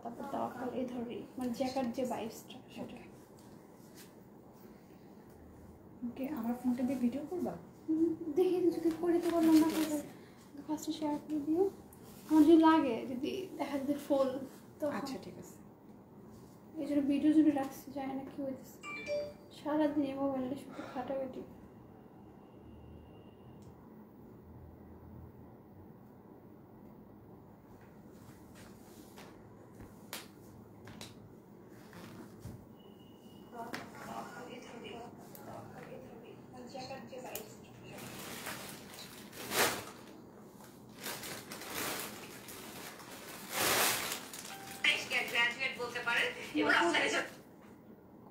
তারপর তাওয়াক্কাল এই ধরনের মানে জ্যাকার যে ভাইবসটা সেটা। ওকে, আমার ফোনটা দিয়ে ভিডিও করবা? দেখি যদি করে তো বললাম না করে ফার্স্টে শেয়ার করে দিও। আমার যদি লাগে যদি দেখা যদি ফুল তো আচ্ছা ঠিক আছে। এই জন্য ভিডিও যদি রাখছি যায় না কি হইতেছে সারাদিন এই মোবাইলে শুধু খাটাখাটি।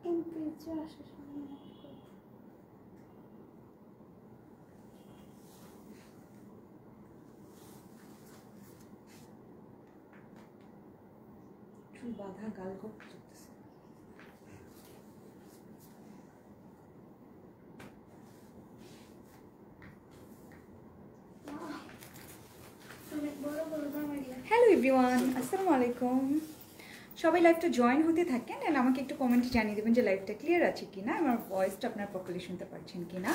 কোন পেজে আসে সামনে চুল বাঁধা গাল করতেছে। হ্যালো এভরিওয়ান, আসসালামু আলাইকুম। সবাই লাইভটা জয়েন হতে থাকেন অ্যান্ড আমাকে একটু কমেন্টে জানিয়ে দেবেন যে লাইভটা ক্লিয়ার আছে কিনা, আমার ভয়েসটা আপনারা প্রপারলি শুনতে পাচ্ছেন কিনা।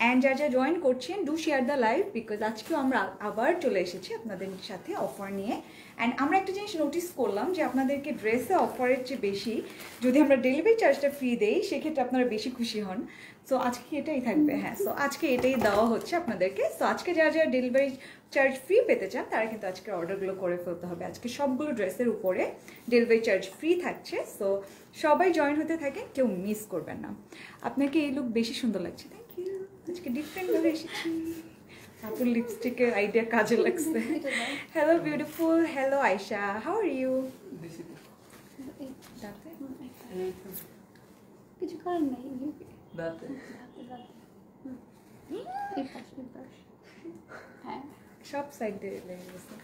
অ্যান্ড যা যা জয়েন করছেন do share the live, because আজকেও আমরা আবার চলে এসেছি আপনাদের সাথে অফার নিয়ে। অ্যান্ড আমরা একটা জিনিস নোটিস করলাম যে আপনাদেরকে ড্রেসে অফারের চেয়ে বেশি যদি আমরা ডেলিভারি চার্জটা ফ্রি দেই সেক্ষেত্রে আপনারা বেশি খুশি হন। সো আজকে এটাই থাকবে। হ্যাঁ, সো আজকে এটাই দেওয়া হচ্ছে আপনাদেরকে। সো আজকে যারা যারা ডেলিভারি চার্জ ফ্রি পেতে চান তারা কিন্তু আজকে অর্ডারগুলো করে ফেলতে হবে। আজকে সবগুলো ড্রেসের উপরে ডেলিভারি চার্জ ফ্রি থাকছে। সো সবাই জয়েন হতে থাকেন, কেউ মিস করবেন না। আপনাকে এই লুক বেশি সুন্দর লাগছে, থ্যাংক ইউ। আজকে ডিফারেন্টভাবে এসেছি, আপুর লিপস্টিকের আইডিয়া কাজে লাগছে। Hello beautiful, hello Ayesha, how are you? কিছু করার নাই হ্যাঁ সব সাইড দিয়ে লেগে গেছে।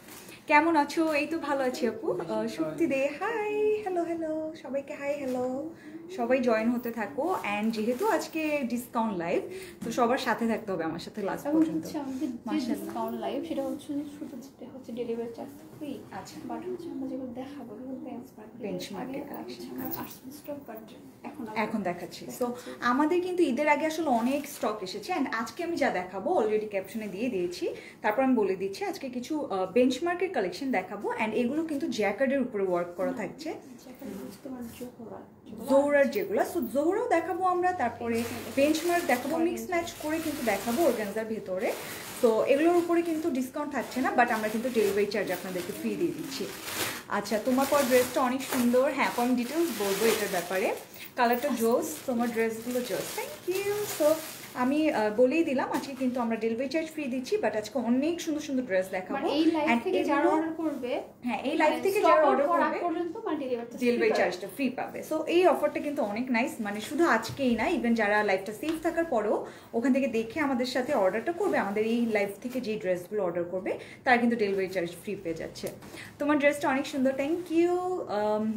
কেমন আছো? এই তো ভালো আছি আপু। শক্তি দে হাই, হ্যালো হ্যালো সবাইকে, হাই হ্যালো। সবাই জয়েন হতে থাকো। অ্যান্ড যেহেতু আজকে ডিসকাউন্ট লাইভ, তো সবার সাথে থাকতে হবে আমার সাথে লাস্ট পর্যন্ত। আমাদের ডিসকাউন্ট লাইভ সেটা হচ্ছে শুধু যেটা হচ্ছে ডেলিভারি চার্জ ফ্রি। আচ্ছা, বাট হচ্ছে আমরা যেগুলো দেখাবো বেঞ্চমার্কের কালেকশন স্টক বাট এখন দেখাচ্ছি। সো আমাদের কিন্তু ঈদের আগে আসলে অনেক স্টক এসেছে। অ্যান্ড আজকে আমি যা দেখাবো অলরেডি ক্যাপশনে দিয়ে দিয়েছি, তারপর আমি বলে দিচ্ছি আজকে কিছু বেঞ্চমার্কের কালেকশন দেখাবো। অ্যান্ড এগুলো কিন্তু জ্যাকেটের উপরে ওয়ার্ক করা থাকছে, জোহরার যেগুলো। সো জোহরাও দেখাবো আমরা, তারপরে বেঞ্চমার্ক দেখাবো, মিক্স ম্যাচ করে কিন্তু দেখাবো অর্গানজার ভেতরে। তো এগুলোর উপরে কিন্তু ডিসকাউন্ট থাকছে না, বাট আমরা কিন্তু ডেলিভারি চার্জ আপনাদেরকে ফ্রি দিয়ে দিচ্ছি। আচ্ছা, তোমার পর ড্রেসটা অনেক সুন্দর। হ্যাঁ, আমি ডিটেলস বলবো এটার ব্যাপারে। কালারটা জোস, তোমার ড্রেসগুলো জোস, থ্যাংক ইউ। সো আমি বলেই দিলাম আজকে কিন্তু আমরা ডেলিভারি চার্জ ফ্রি দিচ্ছি, বাট আজকে অনেক সুন্দর সুন্দর ড্রেস দেখাবো। এই লাইভ থেকে যারা অর্ডার করবে, হ্যাঁ এই লাইভ থেকে যারা অর্ডার করবে পর্যন্ত মানে ডেলিভারি চার্জটা ফ্রি পাবে। সো এই অফারটা কিন্তু অনেক নাইস, মানে শুধু আজকেই না, ইভেন যারা লাইভটা সেভ থাকার পরেও ওখান থেকে দেখে আমাদের সাথে অর্ডারটা করবে, আমাদের এই লাইভ থেকে যে ড্রেসগুলো অর্ডার করবে তারা কিন্তু ডেলিভারি চার্জ ফ্রি পেয়ে যাচ্ছে। তোমার ড্রেসটা অনেক সুন্দর, থ্যাংক ইউ।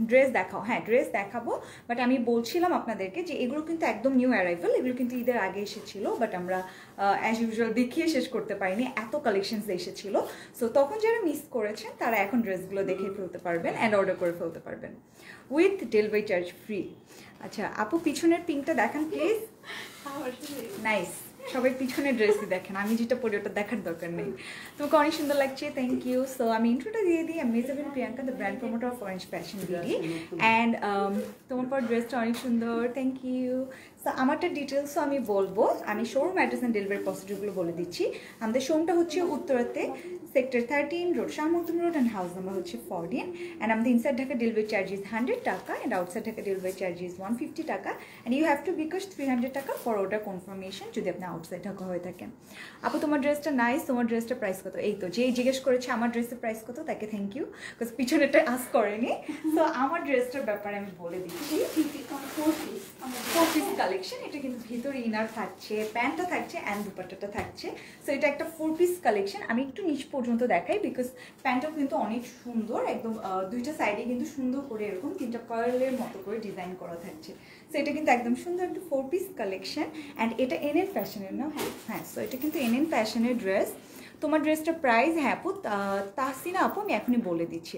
ড্রেস দেখাও। হ্যাঁ ড্রেস দেখাবো, বাট আমি বলছিলাম আপনাদেরকে যে এগুলো কিন্তু একদম নিউ অ্যারাইভাল, এগুলো কিন্তু ঈদের আগে এসেছিল, বাট আমরা অ্যাজ ইউজুয়াল দেখিয়ে শেষ করতে পারিনি, এত কালেকশনস এসেছিল। সো তখন যারা মিস করেছেন তারা এখন ড্রেসগুলো দেখে ফেলতে পারবেন অ্যান্ড অর্ডার করে ফেলতে পারবেন উইথ ডেলিভারি চার্জ ফ্রি। আচ্ছা আপু, পিছনের পিঙ্কটা দেখান প্লিজ। নাইস, সবাই পিছনের ড্রেসই দেখেন, আমি যেটা পরি ওটা দেখার দরকার নেই। তোমাকে অনেক সুন্দর লাগছে, থ্যাংক ইউ। সো আমি ইন্ট্রোটা দিয়ে দিই, আমি Mejabin Priyanka, the brand promoter of Orange Fashion BD. And তোমার পর ড্রেসটা অনেক সুন্দর, থ্যাংক ইউ। সো আমারটা ডিটেলসও আমি বলবো, আমি শোরুম অ্যাড্রেস অ্যান্ড ডেলিভারি প্রসিডিউরগুলো বলে দিচ্ছি। আমাদের শোরুমটা হচ্ছে উত্তরাতে, sector 13 road, Shah Makhdum road, and house number হচ্ছে 14। অ্যান্ড আমাদের inside Dhaka delivery charge is 100 টাকা and outside Dhaka delivery charge is 150 টাকা। And you have to bKash 300 টাকা ফর অর্ডার কনফার্মেশন যদি আপনি আউটসাইড ঢাকা হয়ে থাকেন। আপু তোমার ড্রেসটা নাইস, তোমার ড্রেসটা প্রাইস কত? এই তো যেই জিজ্ঞেস করেছে আমার ড্রেসের প্রাইস কত তাকে থ্যাংক ইউ, বিকজ পিছনেটা আস করেনি। তো আমার ড্রেসটার ব্যাপারে আমি বলে দিচ্ছি, 4 পিস কালেকশন। এটা কিন্তু ভিতরে ইনার থাকছে, প্যান্টটা থাকছে অ্যান্ড দুপাট্টাটা থাকছে। সো এটা একটা 4 পিস কালেকশন। আমি একটু নিচ পর্যন্ত দেখাই, বিকজ প্যান্টটাও কিন্তু অনেক সুন্দর, একদম দুইটা সাইডে কিন্তু সুন্দর করে এরকম 3টা কার্লের মতো করে ডিজাইন করা থাকছে। সো এটা কিন্তু একদম সুন্দর একটা 4 পিস কালেকশন। অ্যান্ড এটা এনএন ফ্যাশনের না? হ্যাঁ, সো এটা কিন্তু এনএন ফ্যাশনের ড্রেস। তোমার ড্রেসটার প্রাইস, হ্যাঁ আপু তাহসিনা আপু আমি এখনই বলে দিচ্ছি।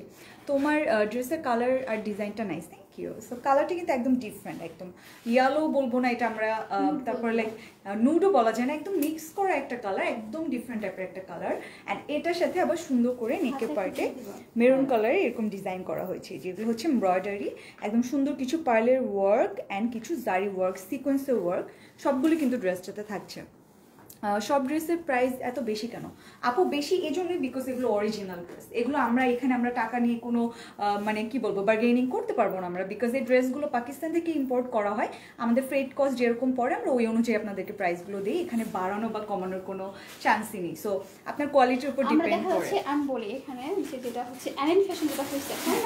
তোমার ড্রেসের কালার আর ডিজাইনটা নাইস, থ্যাংক ইউ। সো কালারটা কিন্তু একদম ডিফারেন্ট, একদম ইয়েলো বলবো না এটা আমরা, তারপরে লাইক নুডও বলা যায় না, একদম মিক্স করা একটা কালার, একদম ডিফারেন্ট টাইপের একটা কালার। অ্যান্ড এটার সাথে আবার সুন্দর করে নেকের পার্টে মেরুন কালারে এরকম ডিজাইন করা হয়েছে, যেগুলো হচ্ছে এমব্রয়ডারি, একদম সুন্দর কিছু পার্লের ওয়ার্ক অ্যান্ড কিছু জারি ওয়ার্ক, সিকোয়েন্সের ওয়ার্ক, সবগুলো কিন্তু ড্রেসটাতে থাকছে। সব ড্রেসের প্রাইস এত বেশি কেন আপু? বেশি এজন্যই বিকজ এগুলো অরিজিনাল ড্রেস, এগুলো আমরা এখানে আমরা টাকা নিয়ে কোনো মানে কি বলবো বার্গেনিং করতে পারবো না আমরা, বিকজ এই ড্রেসগুলো পাকিস্তান থেকে ইম্পোর্ট করা হয়, আমাদের ফ্রেট কস্ট যেরকম পড়ে আমরা ওই অনুযায়ী আপনাদেরকে প্রাইসগুলো দিই, এখানে বাড়ানো বা কমানোর কোনো চান্সই নেই। সো আপনার কোয়ালিটির উপর ডিপেন্ড করে। আমি বলি এখানে যে যেটা হচ্ছে অ্যানেন ফ্যাশন যেটা হচ্ছে এখন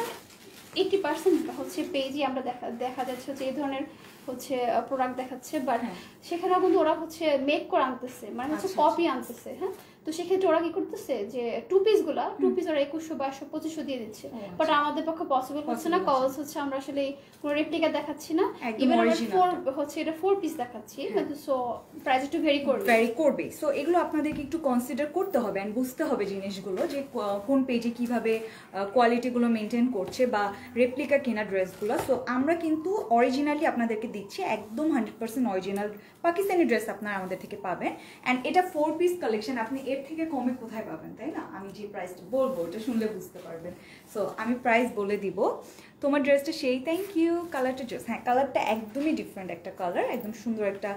80% হচ্ছে পেজই আমরা দেখা যাচ্ছে যে এই ধরনের হচ্ছে প্রোডাক্ট দেখাচ্ছে, বাট সেখানেও কিন্তু ওরা হচ্ছে মেক করে আনতেছে, মানে হচ্ছে কপি আনতেছে। হ্যাঁ, তো সেক্ষেত্রে ওরা কি করতেছে যে টু পিস ওরা 2100, 2200, 2500 দিয়ে দিচ্ছে, বাট আমাদের পক্ষে পসিবল হচ্ছে না, কজ হচ্ছে আমরা আসলে কোনো রেপ্লিকা দেখাচ্ছি না, ইভেন আমরা হচ্ছে এটা 4 পিস দেখাচ্ছি, সো প্রাইস একটু ভেরি করবে। সো এগুলো আপনাদেরকে একটু কনসিডার করতে হবে এন্ড বুঝতে হবে জিনিসগুলো, যে কোন পেজে কিভাবে কোয়ালিটিগুলো মেনটেন করছে বা রেপ্লিকা কেনা ড্রেসগুলো। সো আমরা কিন্তু অরিজিনালি আপনাদেরকে দিচ্ছি, একদম 100% অরিজিনাল পাকিস্তানি ড্রেস আপনারা আমাদের থেকে পাবেন। অ্যান্ড এটা 4 পিস কালেকশন, আপনি এর থেকে কমে কোথায় পাবেন, তাই না? আমি যে প্রাইসটা বলবো ওটা শুনলে বুঝতে পারবেন। সো আমি প্রাইস বলে দিব। তোমার ড্রেসটা সেই, থ্যাংক ইউ। কালারটা ড্রেস, হ্যাঁ কালারটা একদমই ডিফারেন্ট একটা কালার, একদম সুন্দর একটা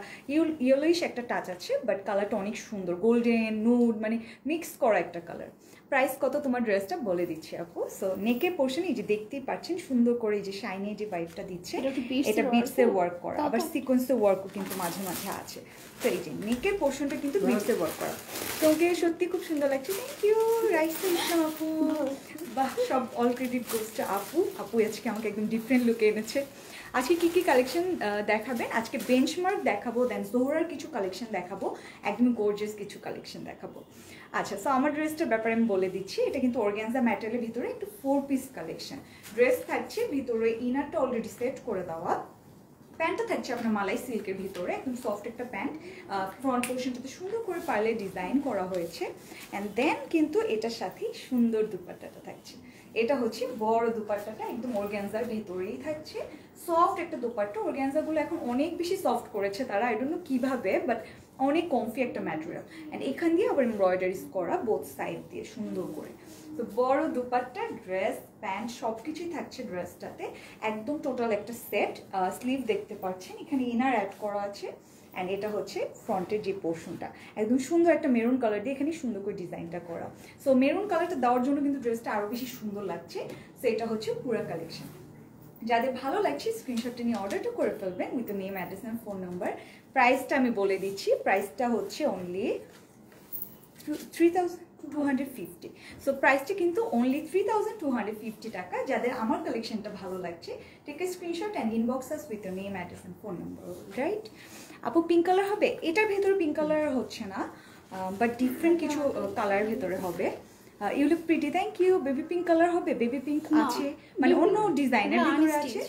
ইয়েলোইশ একটা টাচ আছে, বাট কালারটা অনেক সুন্দর, গোল্ডেন নুড মানে মিক্স করা একটা কালার। প্রাইস কত তোমার ড্রেসটা বলে দিচ্ছি আপু। সো নেকের পোর্শন এই যে দেখতেই পাচ্ছেন সুন্দর করে এই যে শাইনি যে ভাইবটা দিচ্ছে, এটা বিটসের ওয়ার্ক করা, আবার সিকোয়েন্সের ওয়ার্কও কিন্তু মাঝে মাঝে আছে। তো এই যে নেকের পোর্শনটা কিন্তু বিটসের ওয়ার্ক করা, তোমাকে সত্যি খুব সুন্দর লাগছে, থ্যাংক ইউ। রাইস ইসলাম আপু, বাহ, সব অল ক্রেডিট গোস টু আপু। আপু আজকে আমাকে একদম ডিফারেন্ট লুকে এনেছে। আজকে কী কী কালেকশন দেখাবেন? আজকে বেঞ্চমার্ক দেখাবো, দেন জোহরার কিছু কালেকশন দেখাবো, একদম গর্জিয়াস কিছু কালেকশন দেখাবো। আচ্ছা, সো আমার ড্রেসটার ব্যাপারে আমি বলে দিচ্ছি, এটা কিন্তু অর্গানজা ম্যাটেরিয়ালের ভিতরে একটু 4 পিস কালেকশন ড্রেস থাকছে, ভিতরে ইনারটা অলরেডি সেট করে দেওয়া, প্যান্টটা থাকছে আপনার মালাই সিল্কের ভিতরে, একদম সফট একটা প্যান্ট, ফ্রন্ট পোর্শনটাতে সুন্দর করে পার্লে ডিজাইন করা হয়েছে, অ্যান্ড দেন কিন্তু এটার সাথেই সুন্দর দুপাট্টাটা থাকছে। এটা হচ্ছে বড় দুপাট্টাটা, একদম অর্গানজার ভেতরেই থাকছে, সফট একটা দুপাট্টা। অর্গানজাগুলো এখন অনেক বেশি সফট করেছে তারা, আই ডোন্ট নো কীভাবে, বাট অনেক কমফি একটা ম্যাটেরিয়াল। অ্যান্ড এখান দিয়ে আবার এমব্রয়ডারিজ করা বোথ সাইড দিয়ে সুন্দর করে। তো বড় দুপাট্টা, ড্রেস, প্যান্ট সব কিছুই থাকছে ড্রেসটাতে, একদম টোটাল একটা সেট। স্লিভ দেখতে পাচ্ছেন, এখানে ইনার অ্যাড করা আছে, অ্যান্ড এটা হচ্ছে ফ্রন্টের যে পোর্শনটা, একদম সুন্দর একটা মেরুন কালার দিয়ে এখানে সুন্দর করে ডিজাইনটা করা। সো মেরুন কালারটা দেওয়ার জন্য কিন্তু ড্রেসটা আরও বেশি সুন্দর লাগছে। সো এটা হচ্ছে পুরো কালেকশন। যাদের ভালো লাগছে স্ক্রিনশটটা নিয়ে অর্ডারটা করে ফেলবেন with name, address and phone number. প্রাইসটা আমি বলে দিচ্ছি, প্রাইসটা হচ্ছে অনলি 3250। সো প্রাইসটা কিন্তু অনলি 3250 টাকা। যাদের আমার কালেকশনটা ভালো লাগছে take a screenshot and inbox us with name, address and phone number, right? আপু পিঙ্ক কালার হবে? এটার ভেতরে পিঙ্ক কালার হচ্ছে না, বাট ডিফারেন্ট কিছু কালার ভেতরে হবে। You look pretty, thank you. Baby pink colour হবে? বেবি পিঙ্ক আছে, মানে অন্য ডিজাইনের ভিতরে আছে,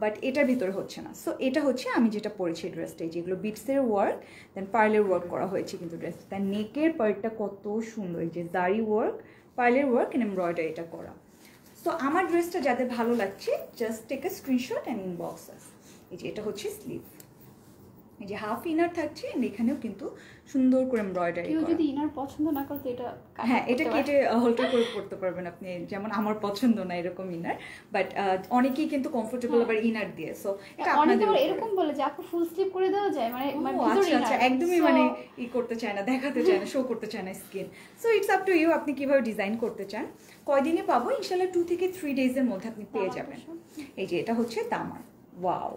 বাট এটার ভিতরে হচ্ছে না। সো এটা হচ্ছে আমি যেটা পরেছি ড্রেসটাই, যেগুলো বিটসের ওয়ার্ক দেন পার্লের ওয়ার্ক করা হয়েছে কিন্তু ড্রেস, তার নেকের পার্টটা কত সুন্দর, এই যে জারি ওয়ার্ক, পার্লের ওয়ার্ক এন্ড এমব্রয়ডারি এটা করা। সো আমার ড্রেসটা যাদের ভালো লাগছে just take a screenshot and inbox us. এই যে এটা হচ্ছে স্লিভ, এই যে হাফ ইনার থাকছে, এখানেও কিন্তু সুন্দর করে এমব্রয়ডারি করা। যদি ইনার পছন্দ না করে তো এটা, হ্যাঁ এটা কেটে হলটা করে পড়তে পারবেন আপনি, যেমন আমার পছন্দ না এরকম ইনার, বাট অনেকেই কিন্তু কমফোর্টেবল আবার ইনার দিয়ে। সো এটা আপনাদের এরকম বলে যে আপু ফুল স্লিভ করে দেওয়া যায়, মানে আচ্ছা আচ্ছা, একদমই মানে ই করতে চায় না, দেখাতে চায় না, শো করতে চায় না skin. So it's up to you, আপনি কিভাবে ডিজাইন করতে চান। কয়দিনে পাবো? ইনশাআল্লাহ 2 থেকে 3 ডেজের মধ্যে আপনি পেয়ে যাবেন। এই যে এটা হচ্ছে দামান, ওয়াও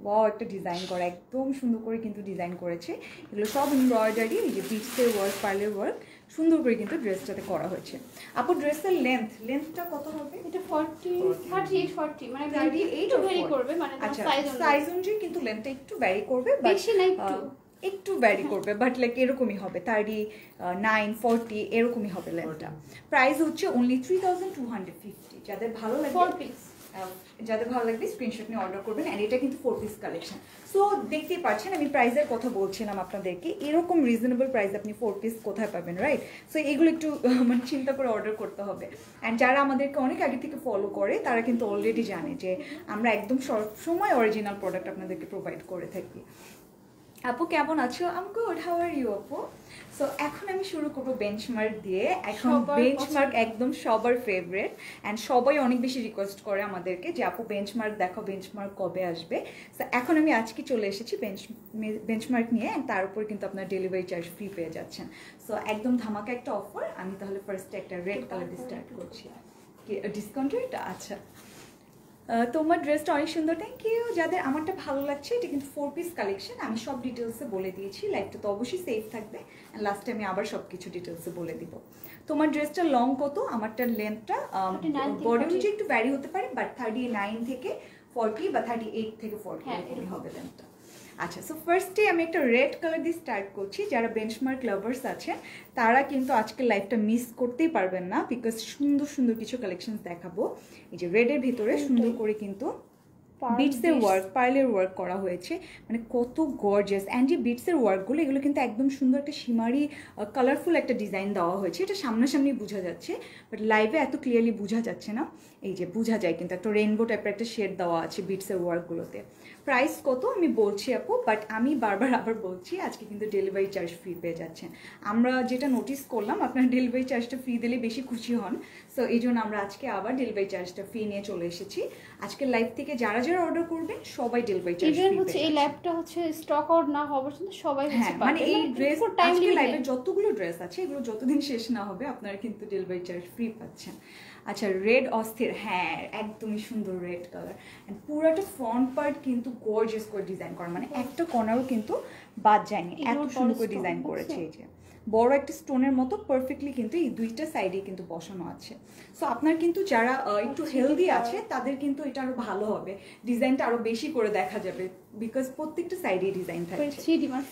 ওয়াও, একটা ডিজাইন করা, একদম সুন্দর করে কিন্তু ডিজাইন করেছে। এগুলো সব এমব্রয়ডারি, এই যে বিটসের ওয়ার্ক, পার্লের ওয়ার্ক সুন্দর করে কিন্তু ড্রেসটাতে করা হয়েছে। আপু ড্রেসের লেন্থটা কত হবে? এটা 38 মানে 38 ভ্যারি করবে, মানে আচ্ছা সাইজ অনুযায়ী কিন্তু লেন্থটা একটু ভ্যারি করবে, বেশি না একটু ভ্যারি করবে, বাট লাইক এরকমই হবে, 39, 40 এরকমই হবে লেন্থটা। প্রাইস হচ্ছে অনলি 3250। যাদের ভালো লাগে 4 পিস যাদের ভালো লাগবে স্ক্রিনশট নিয়ে অর্ডার করবেন। অ্যান্ড এটা কিন্তু 4 পিস কালেকশন। সো দেখতেই পাচ্ছেন আমি প্রাইসের কথা বলছিলাম আপনাদেরকে, এরকম রিজনেবল প্রাইস আপনি 4 পিস কোথায় পাবেন, রাইট? সো এগুলো একটু মানে চিন্তা করে অর্ডার করতে হবে। অ্যান্ড যারা আমাদেরকে অনেক আগে থেকে ফলো করে তারা কিন্তু অলরেডি জানে যে আমরা একদম সবসময় অরিজিনাল প্রোডাক্ট আপনাদেরকে প্রোভাইড করে থাকি। আপু কেমন আছো? আম গুড, হাউ আর ইউ আপু? সো এখন আমি শুরু করবো বেঞ্চমার্ক দিয়ে। এখন বেঞ্চমার্ক একদম সবার ফেভারিট অ্যান্ড সবাই অনেক বেশি রিকোয়েস্ট করে আমাদেরকে যে আপু বেঞ্চমার্ক দেখো, বেঞ্চমার্ক কবে আসবে। সো এখন আমি আজকে চলে এসেছি বেঞ্চমার্ক নিয়ে, অ্যান্ড তার উপর কিন্তু আপনার ডেলিভারি চার্জ ফ্রি পেয়ে যাচ্ছেন। সো একদম ধামাকা একটা অফার। আমি তাহলে ফার্স্টে একটা রেড কালার দিয়ে স্টার্ট করছি। Discount rate? আচ্ছা, তোমার ড্রেসটা অনেক সুন্দর, থ্যাংক ইউ। যাদের আমারটা ভালো লাগছে, এটা কিন্তু 4 পিস কালেকশন। আমি সব ডিটেলসে বলে দিয়েছি, লাইফটা তো অবশ্যই সেফ থাকবে। লাস্টে আমি আবার সব কিছু ডিটেলসে বলে দিব। তোমার ড্রেসটা লং কত? আমারটার লেন্থটা বডি অনুযায়ী একটু ভ্যারি হতে পারে, বাট 39 থেকে 40 বা 38 থেকে 40 এরকম হবে লেন্থটা। আচ্ছা, সো ফার্স্টে আমি একটা রেড কালার দিয়ে স্টার্ট করছি। যারা বেঞ্চমার্ক লাভার্স আছেন তারা কিন্তু আজকের লাইফটা মিস করতেই পারবেন না, বিকজ সুন্দর সুন্দর কিছু কালেকশন দেখাবো। এই যে রেডের ভিতরে সুন্দর করে কিন্তু বিটসের ওয়ার্ক, পার্লের ওয়ার্ক করা হয়েছে, মানে কত গর্জিয়াস। অ্যান্ড যে বিটসের ওয়ার্কগুলো এগুলো কিন্তু একদম সুন্দর একটা শিমারি কালারফুল একটা ডিজাইন দেওয়া হয়েছে। এটা সামনাসামনি বোঝা যাচ্ছে, বাট লাইভে এত ক্লিয়ারলি বোঝা যাচ্ছে না। এই যে বোঝা যায় কিন্তু একটা রেইনবো টাইপের একটা শেড দেওয়া আছে বিটসের ওয়ার্কগুলোতে। প্রাইস কত আমি বলছি আপু, বাট আমি বারবার আবার বলছি আজকে কিন্তু ডেলিভারি চার্জ ফ্রি পেয়ে যাচ্ছেন। আমরা যেটা নোটিস করলাম আপনার ডেলিভারি চার্জটা ফ্রি দিলে বেশি খুশি হন। সো এই জন্য আমরা আজকে আবার ডেলিভারি চার্জটা ফ্রি নিয়ে চলে এসেছি। আজকের লাইভ থেকে যারা যারা অর্ডার করবেন সবাই ডেলিভারি চার্জ ফ্রি হচ্ছে। এই ল্যাবটা হচ্ছে স্টক আউট না হওয়ার জন্য সবাই হচ্ছে হ্যাঁ, মানে এই ড্রেস আজকে লাইভের যতগুলো ড্রেস আছে এগুলো যতদিন শেষ না হবে আপনারা কিন্তু ডেলিভারি চার্জ ফ্রি পাচ্ছেন। আচ্ছা, রেড অস্থির, হ্যাঁ একদমই সুন্দর রেড কালার। অ্যান্ড পুরোটা ফ্রন্ট পার্ট কিন্তু গর্জিয়াস করে ডিজাইন করা, মানে একটা কর্নারও কিন্তু বাদ যায়নি, এত সুন্দর করে ডিজাইন করেছে। এই যে বড় একটা স্টোনের মতো পারফেক্টলি কিন্তু এই দুইটা সাইডে কিন্তু বসানো আছে। সো আপনার কিন্তু যারা একটু হেলদি আছে তাদের কিন্তু এটা আরো ভালো হবে, ডিজাইনটা আরো বেশি করে দেখা যাবে, বিকজ প্রত্যেকটা সাইডে ডিজাইন থাকছে।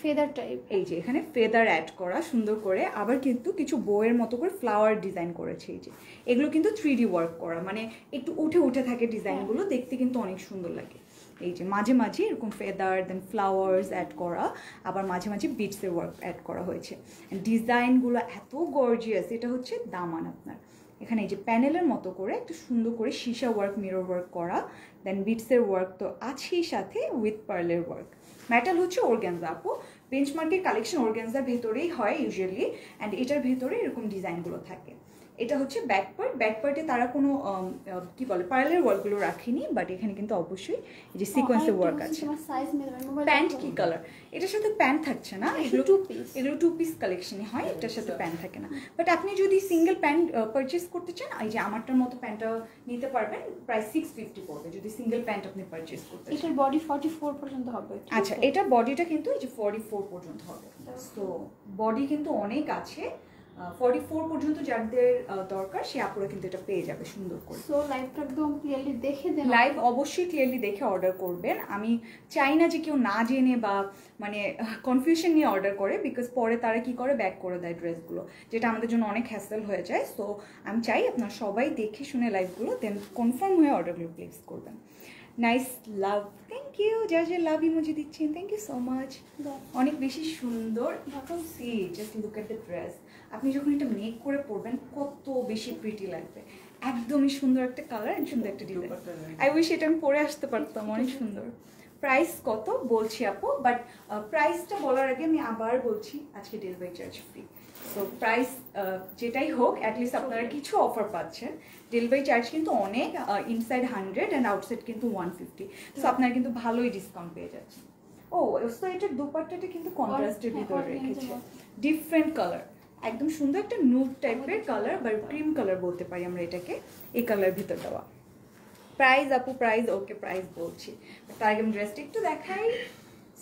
ফেদার টাইপ, এই যে এখানে ফেদার অ্যাড করা সুন্দর করে, আবার কিন্তু কিছু বউয়ের মতো করে ফ্লাওয়ার ডিজাইন করেছে। এই যে এগুলো কিন্তু 3D ওয়ার্ক করা, মানে একটু উঠে উঠে থাকে ডিজাইনগুলো, দেখতে কিন্তু অনেক সুন্দর লাগে। এই যে মাঝে মাঝে এরকম ফেদার দেন ফ্লাওয়ার্স অ্যাড করা, আবার মাঝে মাঝে বিটসের ওয়ার্ক অ্যাড করা হয়েছে। ডিজাইনগুলো এত গর্জিয়াস। এটা হচ্ছে দামান আপনার, এখানে এই যে প্যানেলের মতো করে একটু সুন্দর করে সীসা ওয়ার্ক, মিরর ওয়ার্ক করা, দেন বিটসের ওয়ার্ক তো আছেই, সাথে উইথ পার্লের ওয়ার্ক। ম্যাটাল হচ্ছে অর্গানজা আপু, বেঞ্চমার্কের কালেকশন অর্গানজার ভেতরেই হয় ইউজুয়ালি, অ্যান্ড এটার ভেতরে এরকম ডিজাইনগুলো থাকে। এটা হচ্ছে ব্যাক পার্ট, ব্যাক পার্টে তারা কোনো কি বলে পার্লের ওয়ার্কগুলো রাখেনি, বাট এখানে কিন্তু অবশ্যই এই যে সিকোয়েন্সের ওয়ার্ক আছে। প্যান্ট কি কালার? এটার সাথে প্যান্ট থাকছে না, এগুলো 2 পিস কালেকশনই হয়, এটার সাথে প্যান্ট থাকে না। বাট আপনি যদি সিঙ্গেল প্যান্ট পারচেস করতে চান, এই যে আমারটার মতো প্যান্টটা নিতে পারবেন, প্রায় 650 পড়বে যদি সিঙ্গেল প্যান্ট আপনি পারচেস করতে চান। এটার বডি 44 পর্যন্ত হবে। আচ্ছা, এটার বডিটা কিন্তু এই যে 44 পর্যন্ত হবে। তো বডি কিন্তু অনেক আছে, 44 পর্যন্ত যাদের দরকার সে আপুরা কিন্তু এটা পেয়ে যাবে সুন্দর করে। সো লাইভটা একদম ক্লিয়ারলি দেখে দেন, লাইভ অবশ্যই ক্লিয়ারলি দেখে অর্ডার করবেন। আমি চাই না যে কেউ না জেনে বা মানে কনফিউশন নিয়ে অর্ডার করে, বিকজ পরে তারা কি করে ব্যাক করে দেয় ড্রেসগুলো, যেটা আমাদের জন্য অনেক হ্যাসেল হয়ে যায়। সো আমি চাই আপনারা সবাই দেখে শুনে লাইভগুলো দেন কনফার্ম হয়ে অর্ডারগুলো প্লেস করবেন। Nice, love, thank you. যারা যে লাভ ইমোজি দিচ্ছেন, থ্যাংক ইউ সো মাচ, অনেক বেশি সুন্দর। See just look at the dress, আপনি যখন এটা মেক করে পরবেন কত বেশি প্রিটি লাগবে। একদমই সুন্দর একটা কালার, সুন্দর একটা ডিজাইন। আই উইশ এটা আমি পরে আসতে পারতাম, অনেক সুন্দর। প্রাইস কত বলছি আপু, বাট প্রাইসটা বলার আগে আমি আবার বলছি আজকে delivery charge free. So price যেটাই হোক, অ্যাটলিস্ট আপনারা কিছু অফার পাচ্ছেন। ডেলিভারি চার্জ কিন্তু অনেক, ইনসাইড 100 অ্যান্ড আউটসাইড কিন্তু 150। সো আপনারা কিন্তু ভালোই ডিসকাউন্ট পেয়ে যাচ্ছেন। ও সো এটার দুপাট্টাটা কিন্তু কন্ট্রাস্টের ভিতরে রেখেছে, ডিফারেন্ট কালার, একদম সুন্দর একটা নুড টাইপের কালার বা ক্রিম কালার বলতে পারি আমরা এটাকে, এই কালার ভিতর দেওয়া। প্রাইস আপু, প্রাইস ওকে প্রাইস বলছি, তার আগে আমি ড্রেসটা একটু দেখাই।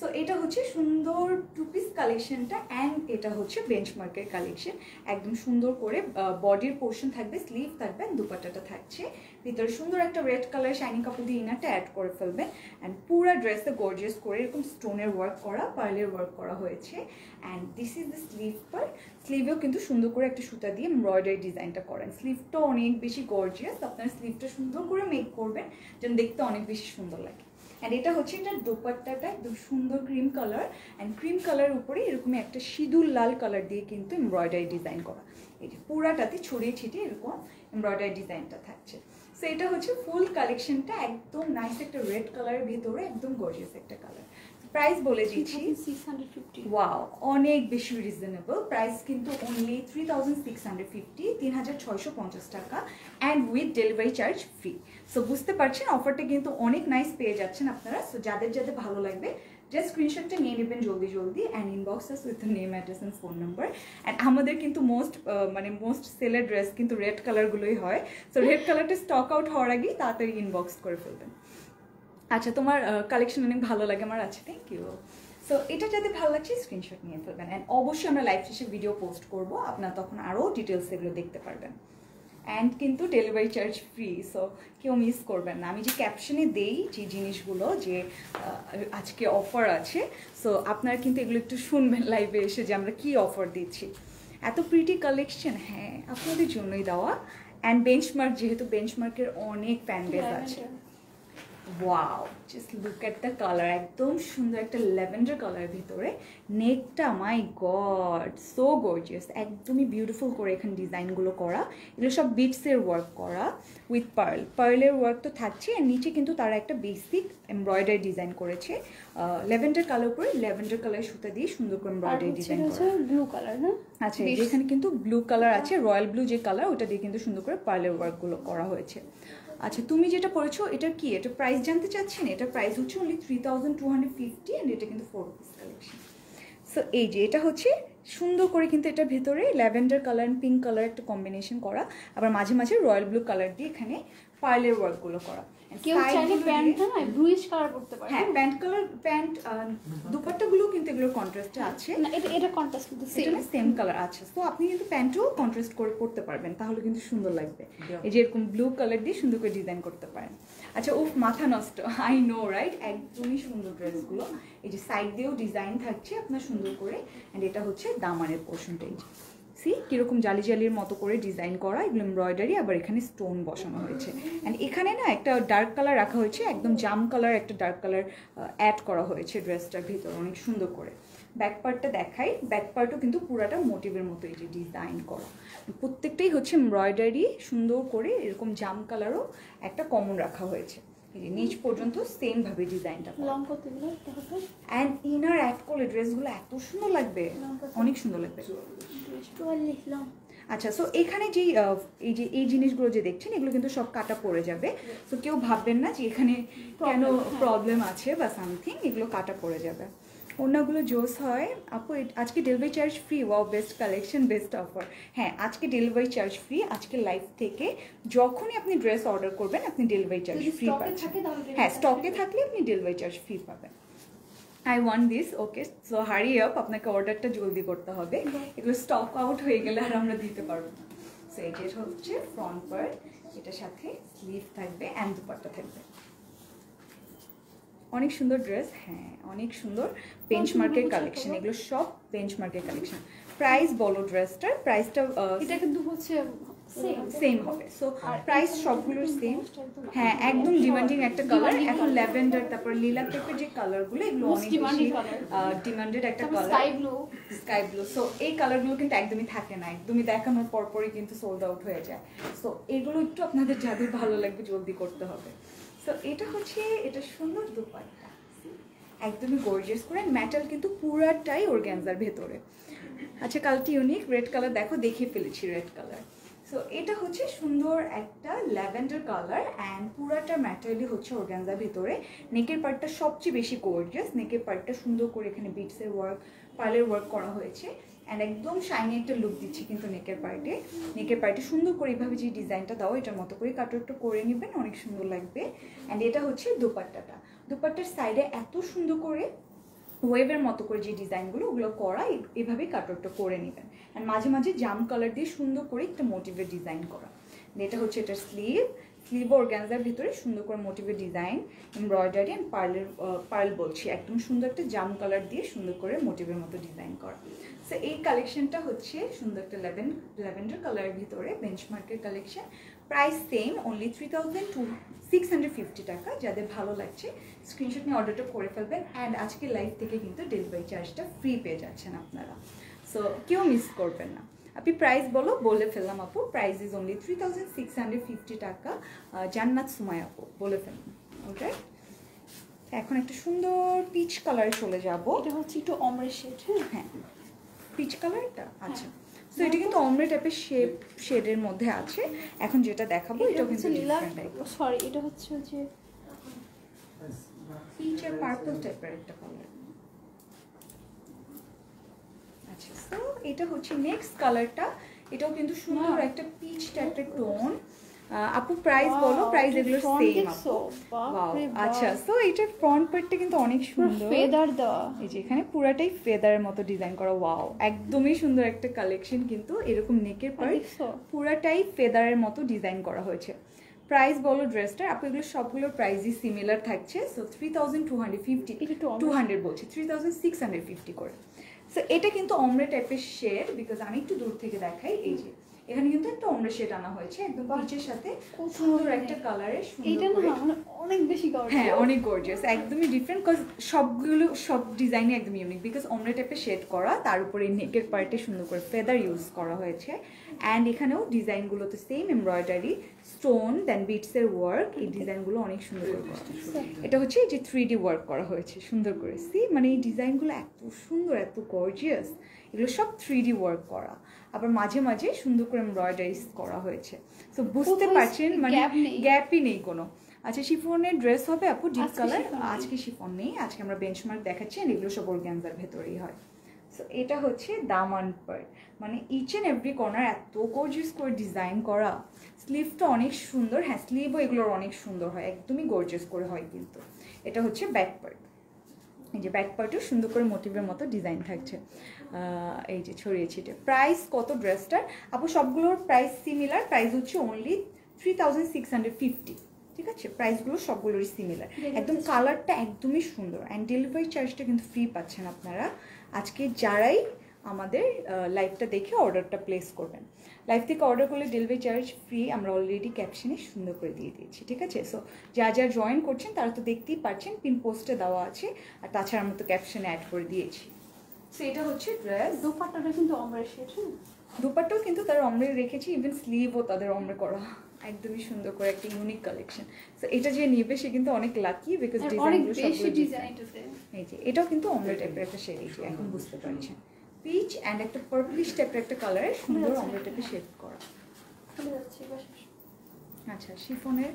সো এটা হচ্ছে সুন্দর টু পিস কালেকশনটা অ্যান্ড এটা হচ্ছে বেঞ্চমার্কের কালেকশন। একদম সুন্দর করে বডির পোর্শন থাকবে, স্লিভ থাকবে, দুপাট্টাটা থাকছে, ভিতরে সুন্দর একটা রেড কালার শাইনিং কাপড় দিয়ে ইনারটা অ্যাড করে ফেলবেন। অ্যান্ড পুরো ড্রেসে গর্জিয়াস করে এরকম স্টোনের ওয়ার্ক করা, পার্লের ওয়ার্ক করা হয়েছে। And this is the sleeve part. স্লিভেও কিন্তু সুন্দর করে একটা সুতা দিয়ে এমব্রয়ডারি ডিজাইনটা করেন। স্লিভটা অনেক বেশি গর্জিয়াস, আপনার স্লিভটা সুন্দর করে মেক করবেন যেন দেখতে অনেক বেশি সুন্দর লাগে। অ্যান্ড এটা হচ্ছে এটার দোপাট্টাটা একদম সুন্দর cream colour, and cream colour উপরে এরকম একটা সিঁদুর লাল কালার দিয়ে কিন্তু এমব্রয়ডারি ডিজাইন করা। এই যে পুরাটাতে ছড়িয়ে ছিটিয়ে এরকম এমব্রয়ডারি ডিজাইনটা থাকছে। সো এটা হচ্ছে ফুল কালেকশনটা, একদম নাইস একটা রেড কালারের ভিতরে একদম গর্জিয়াস একটা কালার। প্রাইস বলে দিচ্ছি, 650। ওয়াও অনেক বেশি রিজনেবল প্রাইস, কিন্তু অনলি 3650, 3650 টাকা, and with delivery charge free. So বুঝতে পারছেন অফারটা কিন্তু অনেক নাইস পেয়ে যাচ্ছেন আপনারা। সো যাদের যাদের ভালো লাগবে জাস্ট স্ক্রিনশটটা নিয়ে নেবেন জলদি জলদি, and inbox us with name, address and phone number. And আমাদের কিন্তু মোস্ট সেলের ড্রেস কিন্তু রেড কালারগুলোই হয়। সো রেড কালারটা স্টক আউট হওয়ার আগেই তাড়াতাড়ি ইনবক্স করে ফেলবেন। আচ্ছা, তোমার কালেকশন অনেক ভালো লাগে আমার। আচ্ছা, থ্যাংক ইউ। সো এটা যাদের ভালো লাগছে স্ক্রিনশট নিয়ে ফেলবেন। অ্যান্ড অবশ্যই আমরা লাইভ শেষে ভিডিও পোস্ট করবো, আপনারা তখন আরও ডিটেলস এগুলো দেখতে পারবেন। অ্যান্ড কিন্তু ডেলিভারি চার্জ ফ্রি, সো কেউ মিস করবেন না। আমি যে ক্যাপশনে দেই যে জিনিসগুলো যে আজকে অফার আছে, সো আপনারা কিন্তু এগুলো একটু শুনবেন লাইভে এসে যে আমরা কী অফার দিচ্ছি। এত প্রিটি কালেকশন, হ্যাঁ আপনাদের জন্যই দেওয়া। অ্যান্ড বেঞ্চমার্ক, যেহেতু বেঞ্চমার্কের অনেক ফ্যান বেস আছে। Wow, just look at the colour, একদম সুন্দর একটা ল্যাভেন্ডার কালার ভিতরে। নেকটা মাই গড সো গর্জিয়াস, একদমই বিউটিফুল করে এখানে ডিজাইনগুলো করা। এগুলো সব বিটসের ওয়ার্ক করা উইথ পার্লের ওয়ার্ক তো থাকছে, আর নিচে কিন্তু তারা একটা বেসিক এমব্রয়ডারি ডিজাইন করেছে ল্যাভেন্ডার কালার উপরে, ল্যাভেন্ডার কালার সুতা দিয়ে সুন্দর করে এমব্রয়ডারি ডিজাইন করা। ব্লু কালার না? আচ্ছা, যেখানে কিন্তু ব্লু কালার আছে, রয়্যাল ব্লু যে কালার, ওটা দিয়ে কিন্তু সুন্দর করে পার্লের ওয়ার্কগুলো করা হয়েছে। আচ্ছা, তুমি যেটা পড়েছো এটার কি, এটা প্রাইস জানতে চাচ্ছেন? এটার প্রাইস হচ্ছে অনলি 3250, অ্যান্ড এটা কিন্তু 4 পিস কালেকশন। সো এই যে এটা হচ্ছে সুন্দর করে কিন্তু এটার ভেতরে lavender colour and pink colour একটা কম্বিনেশন করা, আবার মাঝে মাঝে রয়্যাল ব্লু কালার দিয়ে এখানে পার্লের ওয়ার্কগুলো করা। কেউ চাইলে প্যান্টটা না ব্লুইশ কালার করতে পারে। হ্যাঁ, প্যান্ট দুপাট্টাগুলো কিন্তু এগুলোর কন্ট্রাস্টে আছে। না, এটা কন্ট্রাস্ট কিন্তু সেম কালার আছে। তো আপনি কিন্তু প্যান্টও কন্ট্রাস্ট করে পরতে পারবেন, তাহলে কিন্তু সুন্দর লাগবে। এই যে এরকম ব্লু কালার দিয়ে সুন্দর করে ডিজাইন করতে পারেন। আচ্ছা, উফ মাথা নষ্ট, আই নো রাইট, একদমই সুন্দর ড্রেসগুলো। এই যে সাইড দিয়েও ডিজাইন থাকছে আপনার সুন্দর করে, অ্যান্ড এটা হচ্ছে দামানের পোর্শনটা। এই যে সি কীরকম জালি জালির মতো করে ডিজাইন করা, এগুলো এমব্রয়ডারি, আবার এখানে স্টোন বসানো হয়েছে। অ্যান্ড এখানে না একটা ডার্ক কালার রাখা হয়েছে, একদম জাম কালার একটা ডার্ক কালার অ্যাড করা হয়েছে ড্রেসটার ভিতর অনেক সুন্দর করে। ব্যাক পার্টটা দেখাই, ব্যাক পার্টও কিন্তু পুরাটা মোটিভের মতো এই যে ডিজাইন করা, প্রত্যেকটাই হচ্ছে এমব্রয়ডারি সুন্দর করে, এরকম জাম কালারও একটা কমন রাখা হয়েছে। এই যে নিচ পর্যন্ত সেম ভাবে ডিজাইনটা। লং করতে গেলে অ্যান্ড ইনার অ্যাড করলে ড্রেসগুলো এত সুন্দর লাগবে, অনেক সুন্দর লাগবে। আচ্ছা, সো এখানে যেই এই জিনিসগুলো যে দেখছেন এগুলো কিন্তু সব কাটা পড়ে যাবে। সো কেউ ভাববেন না যে এখানে কেন প্রবলেম আছে বা সামথিং, এগুলো কাটা পড়ে যাবে। ওনাগুলো জোস হয় আপু। আজকে delivery charge free, wow best collection, best offer. হ্যাঁ, আজকে ডেলিভারি চার্জ ফ্রি, আজকে লাইভ থেকে যখনই আপনি ড্রেস অর্ডার করবেন আপনি ডেলিভারি চার্জ ফ্রি পাচ্ছেন। হ্যাঁ, স্টকে থাকলে আপনি ডেলিভারি চার্জ ফ্রি পাবেন। I want this, okay, so hurry up, আপনাকে অর্ডারটা জলদি করতে হবে, এগুলো স্টক আউট হয়ে গেলে আর আমরা দিতে পারবো না। সো এটা হচ্ছে ফ্রন্ট পার্ট, এটার সাথে স্লিভ থাকবে অ্যান্ড দুপাট্টা থাকবে। অনেক সুন্দর ড্রেস, হ্যাঁ অনেক সুন্দর বেঞ্চমার্কের কালেকশন, এগুলো সব বেঞ্চমার্কের কালেকশন। প্রাইস বলো ড্রেসটার, প্রাইসটা এটা কিন্তু হচ্ছে সেম হবে। সো প্রাইস সবগুলোর সেম। হ্যাঁ, একদম ডিমান্ডিং একটা কালার। এখন ল্যাভেন্ডার, তারপর লিলা টাইপের যে কালারগুলো, এগুলো অনেক বেশি ডিমান্ডেড একটা কালার, স্কাই ব্লু। সো এই কালারগুলো কিন্তু একদমই থাকে না, একদমই দেখানোর পরপরই কিন্তু সোল্ড আউট হয়ে যায়। সো এগুলো একটু আপনাদের যাদের ভালো লাগবে জলদি করতে হবে। সো এটা হচ্ছে এটা সুন্দর দুপাট্টা, একদমই গর্জিয়াস করে, মেটাল কিন্তু পুরাটাই অর্গানজার ভেতরে। আচ্ছা, কালারটি ইউনিক, রেড কালার দেখো, দেখিয়ে ফেলেছি রেড কালার। সো এটা হচ্ছে সুন্দর একটা ল্যাভেন্ডার কালার, অ্যান্ড পুরাটা ম্যাটেরিয়ালি হচ্ছে অর্গানজার ভিতরে। নেকের পার্টটা সবচেয়ে বেশি গর্জিয়াস, নেকের পার্টটা সুন্দর করে এখানে বিটসের ওয়ার্ক, পার্লের ওয়ার্ক করা হয়েছে, অ্যান্ড একদম শাইনি একটা লুক দিচ্ছে কিন্তু নেকের পার্টে সুন্দর করে এইভাবে যে ডিজাইনটা দাও এটার মতো করে কাটওয়ার্কটা করে নেবেন, অনেক সুন্দর লাগবে। অ্যান্ড এটা হচ্ছে দোপাট্টাটা, দোপাট্টার সাইডে এত সুন্দর করে ওয়েভের মতো করে যে ডিজাইনগুলো ওগুলো করা, এভাবেই কাটওয়ার্কটা করে নেবেন। অ্যান্ড মাঝে মাঝে জাম কালার দিয়ে সুন্দর করে একটা মোটিভের ডিজাইন করা। এটা হচ্ছে এটার স্লিভ অর্গানজার ভিতরে সুন্দর করে মোটিভের ডিজাইন, এমব্রয়ডারি অ্যান্ড পার্ল বলছি, একদম সুন্দর একটা জাম কালার দিয়ে সুন্দর করে মোটিভের মতো ডিজাইন করা। সো এই কালেকশনটা হচ্ছে সুন্দর একটা ল্যাভেন্ডার কালারের ভিতরে বেঞ্চমার্কের কালেকশন। প্রাইস সেম, অনলি 3650 টাকা। যাদের ভালো লাগছে স্ক্রিনশট নিয়ে অর্ডারটা করে ফেলবেন। অ্যান্ড আজকে লাইভ থেকে কিন্তু ডেলিভারি চার্জটা ফ্রি পেয়ে যাচ্ছেন আপনারা, সো কেউ মিস করবেন না। আপনি প্রাইস বলে ফেললাম আপু, প্রাইস ইজ অনলি 3650 টাকা। জান্নাত সুমাইয়া আপু বলে ফেললাম। ওকে, এখন একটা সুন্দর পিচ কালারে চলে যাব। এটা হচ্ছে একটু অমরে শেড। হ্যাঁ, পিচ কালারটা, আচ্ছা। সো এটা কিন্তু অমরে টাইপের শেডের মধ্যে আছে। এখন যেটা দেখাবো এটা কিন্তু ডিফারেন্ট টাইপ। সরি, এটা হচ্ছে যে পিচ আর পার্পল টাইপের একটা কালার। আচ্ছা, সো এটা হচ্ছে নেক্সট কালারটা। এটাও কিন্তু সুন্দর একটা পিচ টাইপের টোন। আপু প্রাইস বলো, প্রাইস এগুলো সেম আপু। ওয়াও, আচ্ছা। সো এটার ফ্রন্ট পার্টটা কিন্তু অনেক সুন্দর, ফেদার দেওয়া। এই যে এখানে পুরাটাই ফেদারের মতো ডিজাইন করা। ওয়াও, একদমই সুন্দর একটা কালেকশন। কিন্তু এরকম নেকের পার্ট পুরাটাই ফেদারের মতো ডিজাইন করা হয়েছে। প্রাইস বলো ড্রেসটার আপু, এগুলো সবগুলোর প্রাইসই সিমিলার থাকছে। সো 3250 বলছি, 3650 করে। সো এটা কিন্তু অমরে টাইপের শেড, বিকজ আমি একটু দূর থেকে দেখাই। এই যে এখানে কিন্তু একটা অমরে শেড আনা হয়েছে একদম পিচের সাথে, সুন্দর একটা কালারে। এটা না মানে অনেক বেশি গর্জিয়াস। হ্যাঁ, অনেক গর্জিয়াস, একদমই ডিফারেন্ট। কজ সব ডিজাইনই একদম ইউনিক, বিকজ অমরে টাইপের শেড করা, তার উপরে নেকের পার্টে সুন্দর করে ফেদার ইউজ করা হয়েছে। অ্যান্ড এখানেও ডিজাইনগুলোতে সেম এমব্রয়ডারি, স্টোন, দেন বিটসের ওয়ার্ক। এই ডিজাইনগুলো অনেক সুন্দর করে করা। এটা হচ্ছে এই যে 3D ওয়ার্ক করা হয়েছে সুন্দর করে। মানে এই ডিজাইনগুলো এত সুন্দর, এত গর্জিয়াস। এগুলো সব 3D ওয়ার্ক করা, আবার মাঝে মাঝে সুন্দর করে এমব্রয়ডারিজ করা হয়েছে। সো বুঝতে পারছেন, মানে গ্যাপই নেই কোনো। আচ্ছা, শিফনের ড্রেস হবে আপু ডিপ কালার। আজকে শিফন নেই, আজকে আমরা বেঞ্চমার্ক দেখাচ্ছি। এগুলো সব অর্গানজার ভেতরেই হয়। সো এটা হচ্ছে দামান পার্ট, মানে ইচ অ্যান্ড এভরি কর্নার এত গর্জিয়াস করে ডিজাইন করা। স্লিভটা অনেক সুন্দর, হ্যাঁ স্লিভও এগুলোর অনেক সুন্দর হয়, একদমই গর্জিয়াস করে হয়। কিন্তু এটা হচ্ছে ব্যাক পার্ট, এই যে ব্যাক পার্টেও সুন্দর করে মোটিভের মতো ডিজাইন থাকছে। এই যে ছড়িয়েছি। এটা প্রাইস কত ড্রেসটার আপু? সবগুলোর প্রাইস সিমিলার, প্রাইস হচ্ছে অনলি 3650। ঠিক আছে, প্রাইসগুলো সবগুলোরই সিমিলার। একদম কালারটা একদমই সুন্দর। অ্যান্ড ডেলিভারি চার্জটা কিন্তু ফ্রি পাচ্ছেন আপনারা আজকে যারাই আমাদের লাইভটা দেখে অর্ডারটা প্লেস করবেন। লাইভ থেকে অর্ডার করলে ডেলিভারি চার্জ ফ্রি, আমরা অলরেডি ক্যাপশনে সুন্দর করে দিয়ে দিয়েছি। ঠিক আছে, সো যা জয়েন করছেন তারা তো দেখতেই পাচ্ছেন, পিন পোস্টে দেওয়া আছে, আর তাছাড়া আমরা তো ক্যাপশনে অ্যাড করে দিয়েছি। সো এটা হচ্ছে ড্রেস। দোপাট্টাটা কিন্তু অমরে শেড। দুপাট্টাও কিন্তু তারা অমরে রেখেছি, ইভেন স্লিভও তাদের অমরে করা, একদমই সুন্দর করে একটা ইউনিক কালেকশন। সো এটা যে নেবে সে কিন্তু অনেক লাকি, বিকজ ডিজাইনগুলো সবগুলো ডিজাইন। এই যে এটাও কিন্তু অমরে টাইপের একটা শেড, এই যে এখন বুঝতে পারছেন, পিচ অ্যান্ড একটা পার্পলিশ টাইপের একটা কালারে সুন্দর অমরে টাইপের শেড করা। আচ্ছা, শিফনের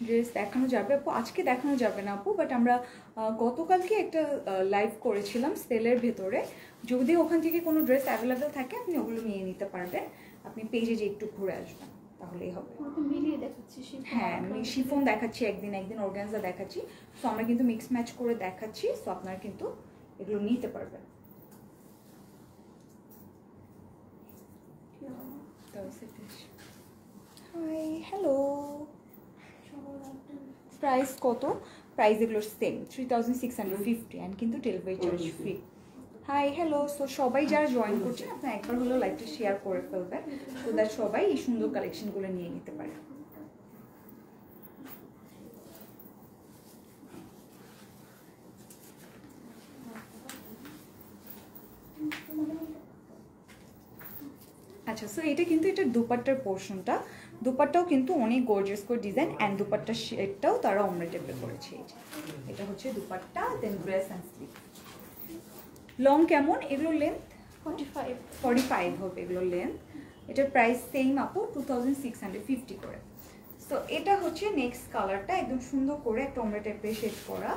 ড্রেস দেখানো যাবে আপু? আজকে দেখানো যাবে না আপু, বাট আমরা গতকালকে একটা লাইভ করেছিলাম সেলের ভেতরে। যদি ওখান থেকে কোনো ড্রেস অ্যাভেলেবেল থাকে আপনি ওগুলো নিয়ে নিতে পারবেন। আপনি পেজে যে একটু ঘুরে আসবেন তাহলেই হবে। হ্যাঁ, আমি শিফন দেখাচ্ছি একদিন অর্গানজা দেখাচ্ছি। সো আমরা কিন্তু মিক্স ম্যাচ করে দেখাচ্ছি, সো আপনারা কিন্তু এগুলো নিতে পারবেন। Hi, hello. প্রাইস কত? প্রাইস এগুলোর সেম 3650 অ্যান্ড কিন্তু delivery charge free. Hi, hello. So সবাই যারা জয়েন করছেন আপনারা একবার হলেও লাইভটা শেয়ার করে ফেলবেন, তো দ্যাট সবাই এই সুন্দর কালেকশনগুলো নিয়ে নিতে পারে। আচ্ছা, সো এটা কিন্তু এটা দুপাট্টার পোর্শনটা। দুপাট্টাও কিন্তু অনেক গর্জিয়াস করে ডিজাইন, অ্যান্ড দুপাট্টার শেডটাও তারা অমরে টাইপের করেছে। এই যে এটা হচ্ছে দুপাট্টা, দেন ড্রেস অ্যান্ড স্লিভ। লং কেমন? এগুলো লেন্থ 45 হবে এগুলো লেন্থ। এটার প্রাইস সেম আপু 2650 করে। সো এটা হচ্ছে নেক্সট কালারটা, একদম সুন্দর করে একটা অমরে টাইপের শেড করা।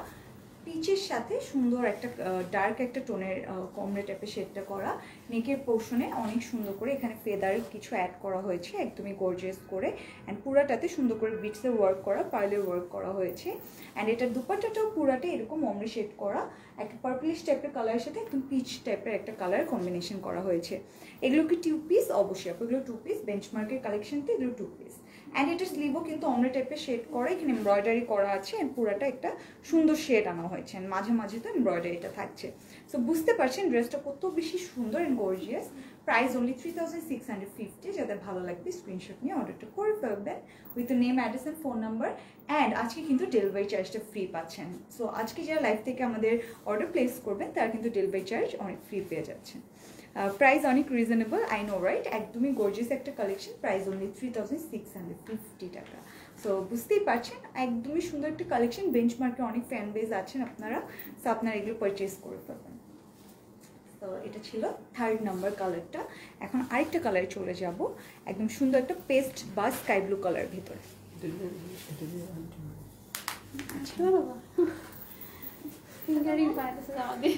পিচের সাথে সুন্দর একটা ডার্ক একটা টোনের কমলা টাইপের শেডটা করা। নেকের পোর্শনে অনেক সুন্দর করে এখানে ফেদার কিছু অ্যাড করা হয়েছে একদমই গর্জিয়াস করে, অ্যান্ড পুরাটাতে সুন্দর করে বিটসের ওয়ার্ক করা, পার্লের ওয়ার্ক করা হয়েছে। অ্যান্ড এটার দুপাট্টাটাও পুরাটা এরকম অমরি শেড করা, একটা পার্পলিশ টাইপের কালারের সাথে একদম পিচ টাইপের একটা কালার কম্বিনেশন করা হয়েছে। এগুলো কি 2 পিস? অবশ্যই এগুলো 2 পিস, বেঞ্চমার্কের কালেকশনতে এগুলো 2 পিস। অ্যান্ড এটার স্লিভও কিন্তু অমরা টাইপের শেড করা, এখানে এমব্রয়ডারি করা আছে, অ্যান্ড পুরাটা একটা সুন্দর শেড আনা হয়েছে, অ্যান্ড মাঝে মাঝে তো এমব্রয়ডারিটা থাকছে। সো বুঝতে পারছেন ড্রেসটা কত বেশি সুন্দর অ্যান্ড গর্জিয়াস। Price only 3650। যাদের ভালো লাগবে স্ক্রিনশট নিয়ে অর্ডারটা করে ফেলবেন with name, address and phone number. And আজকে কিন্তু ডেলিভারি চার্জটা ফ্রি পাচ্ছেন। সো আজকে যারা লাইভ থেকে আমাদের অর্ডার প্লেস করবেন তারা কিন্তু ডেলিভারি চার্জ অনেক ফ্রি পেয়ে যাচ্ছেন। প্রাইস অনেক রিজনেবল, আই নো রাইট? একদমই গর্জিয়াস একটা কালেকশন, প্রাইস অনলি 3650 টাকা। সো বুঝতেই পারছেন একদমই সুন্দর একটা কালেকশন। বেঞ্চমার্কে অনেক ফ্যান বেজ আছেন আপনারা, সো আপনারা এগুলো পারচেস করে ফেলবেন। তো এটা ছিল 3rd নাম্বার কালারটা। এখন আরেকটা কালারে চলে যাব, একদম সুন্দর একটা পেস্ট বা স্কাই ব্লু কালার ভিতরে। আচ্ছা বাবা ফিঙ্গারিং পাইতেছে আমাদের।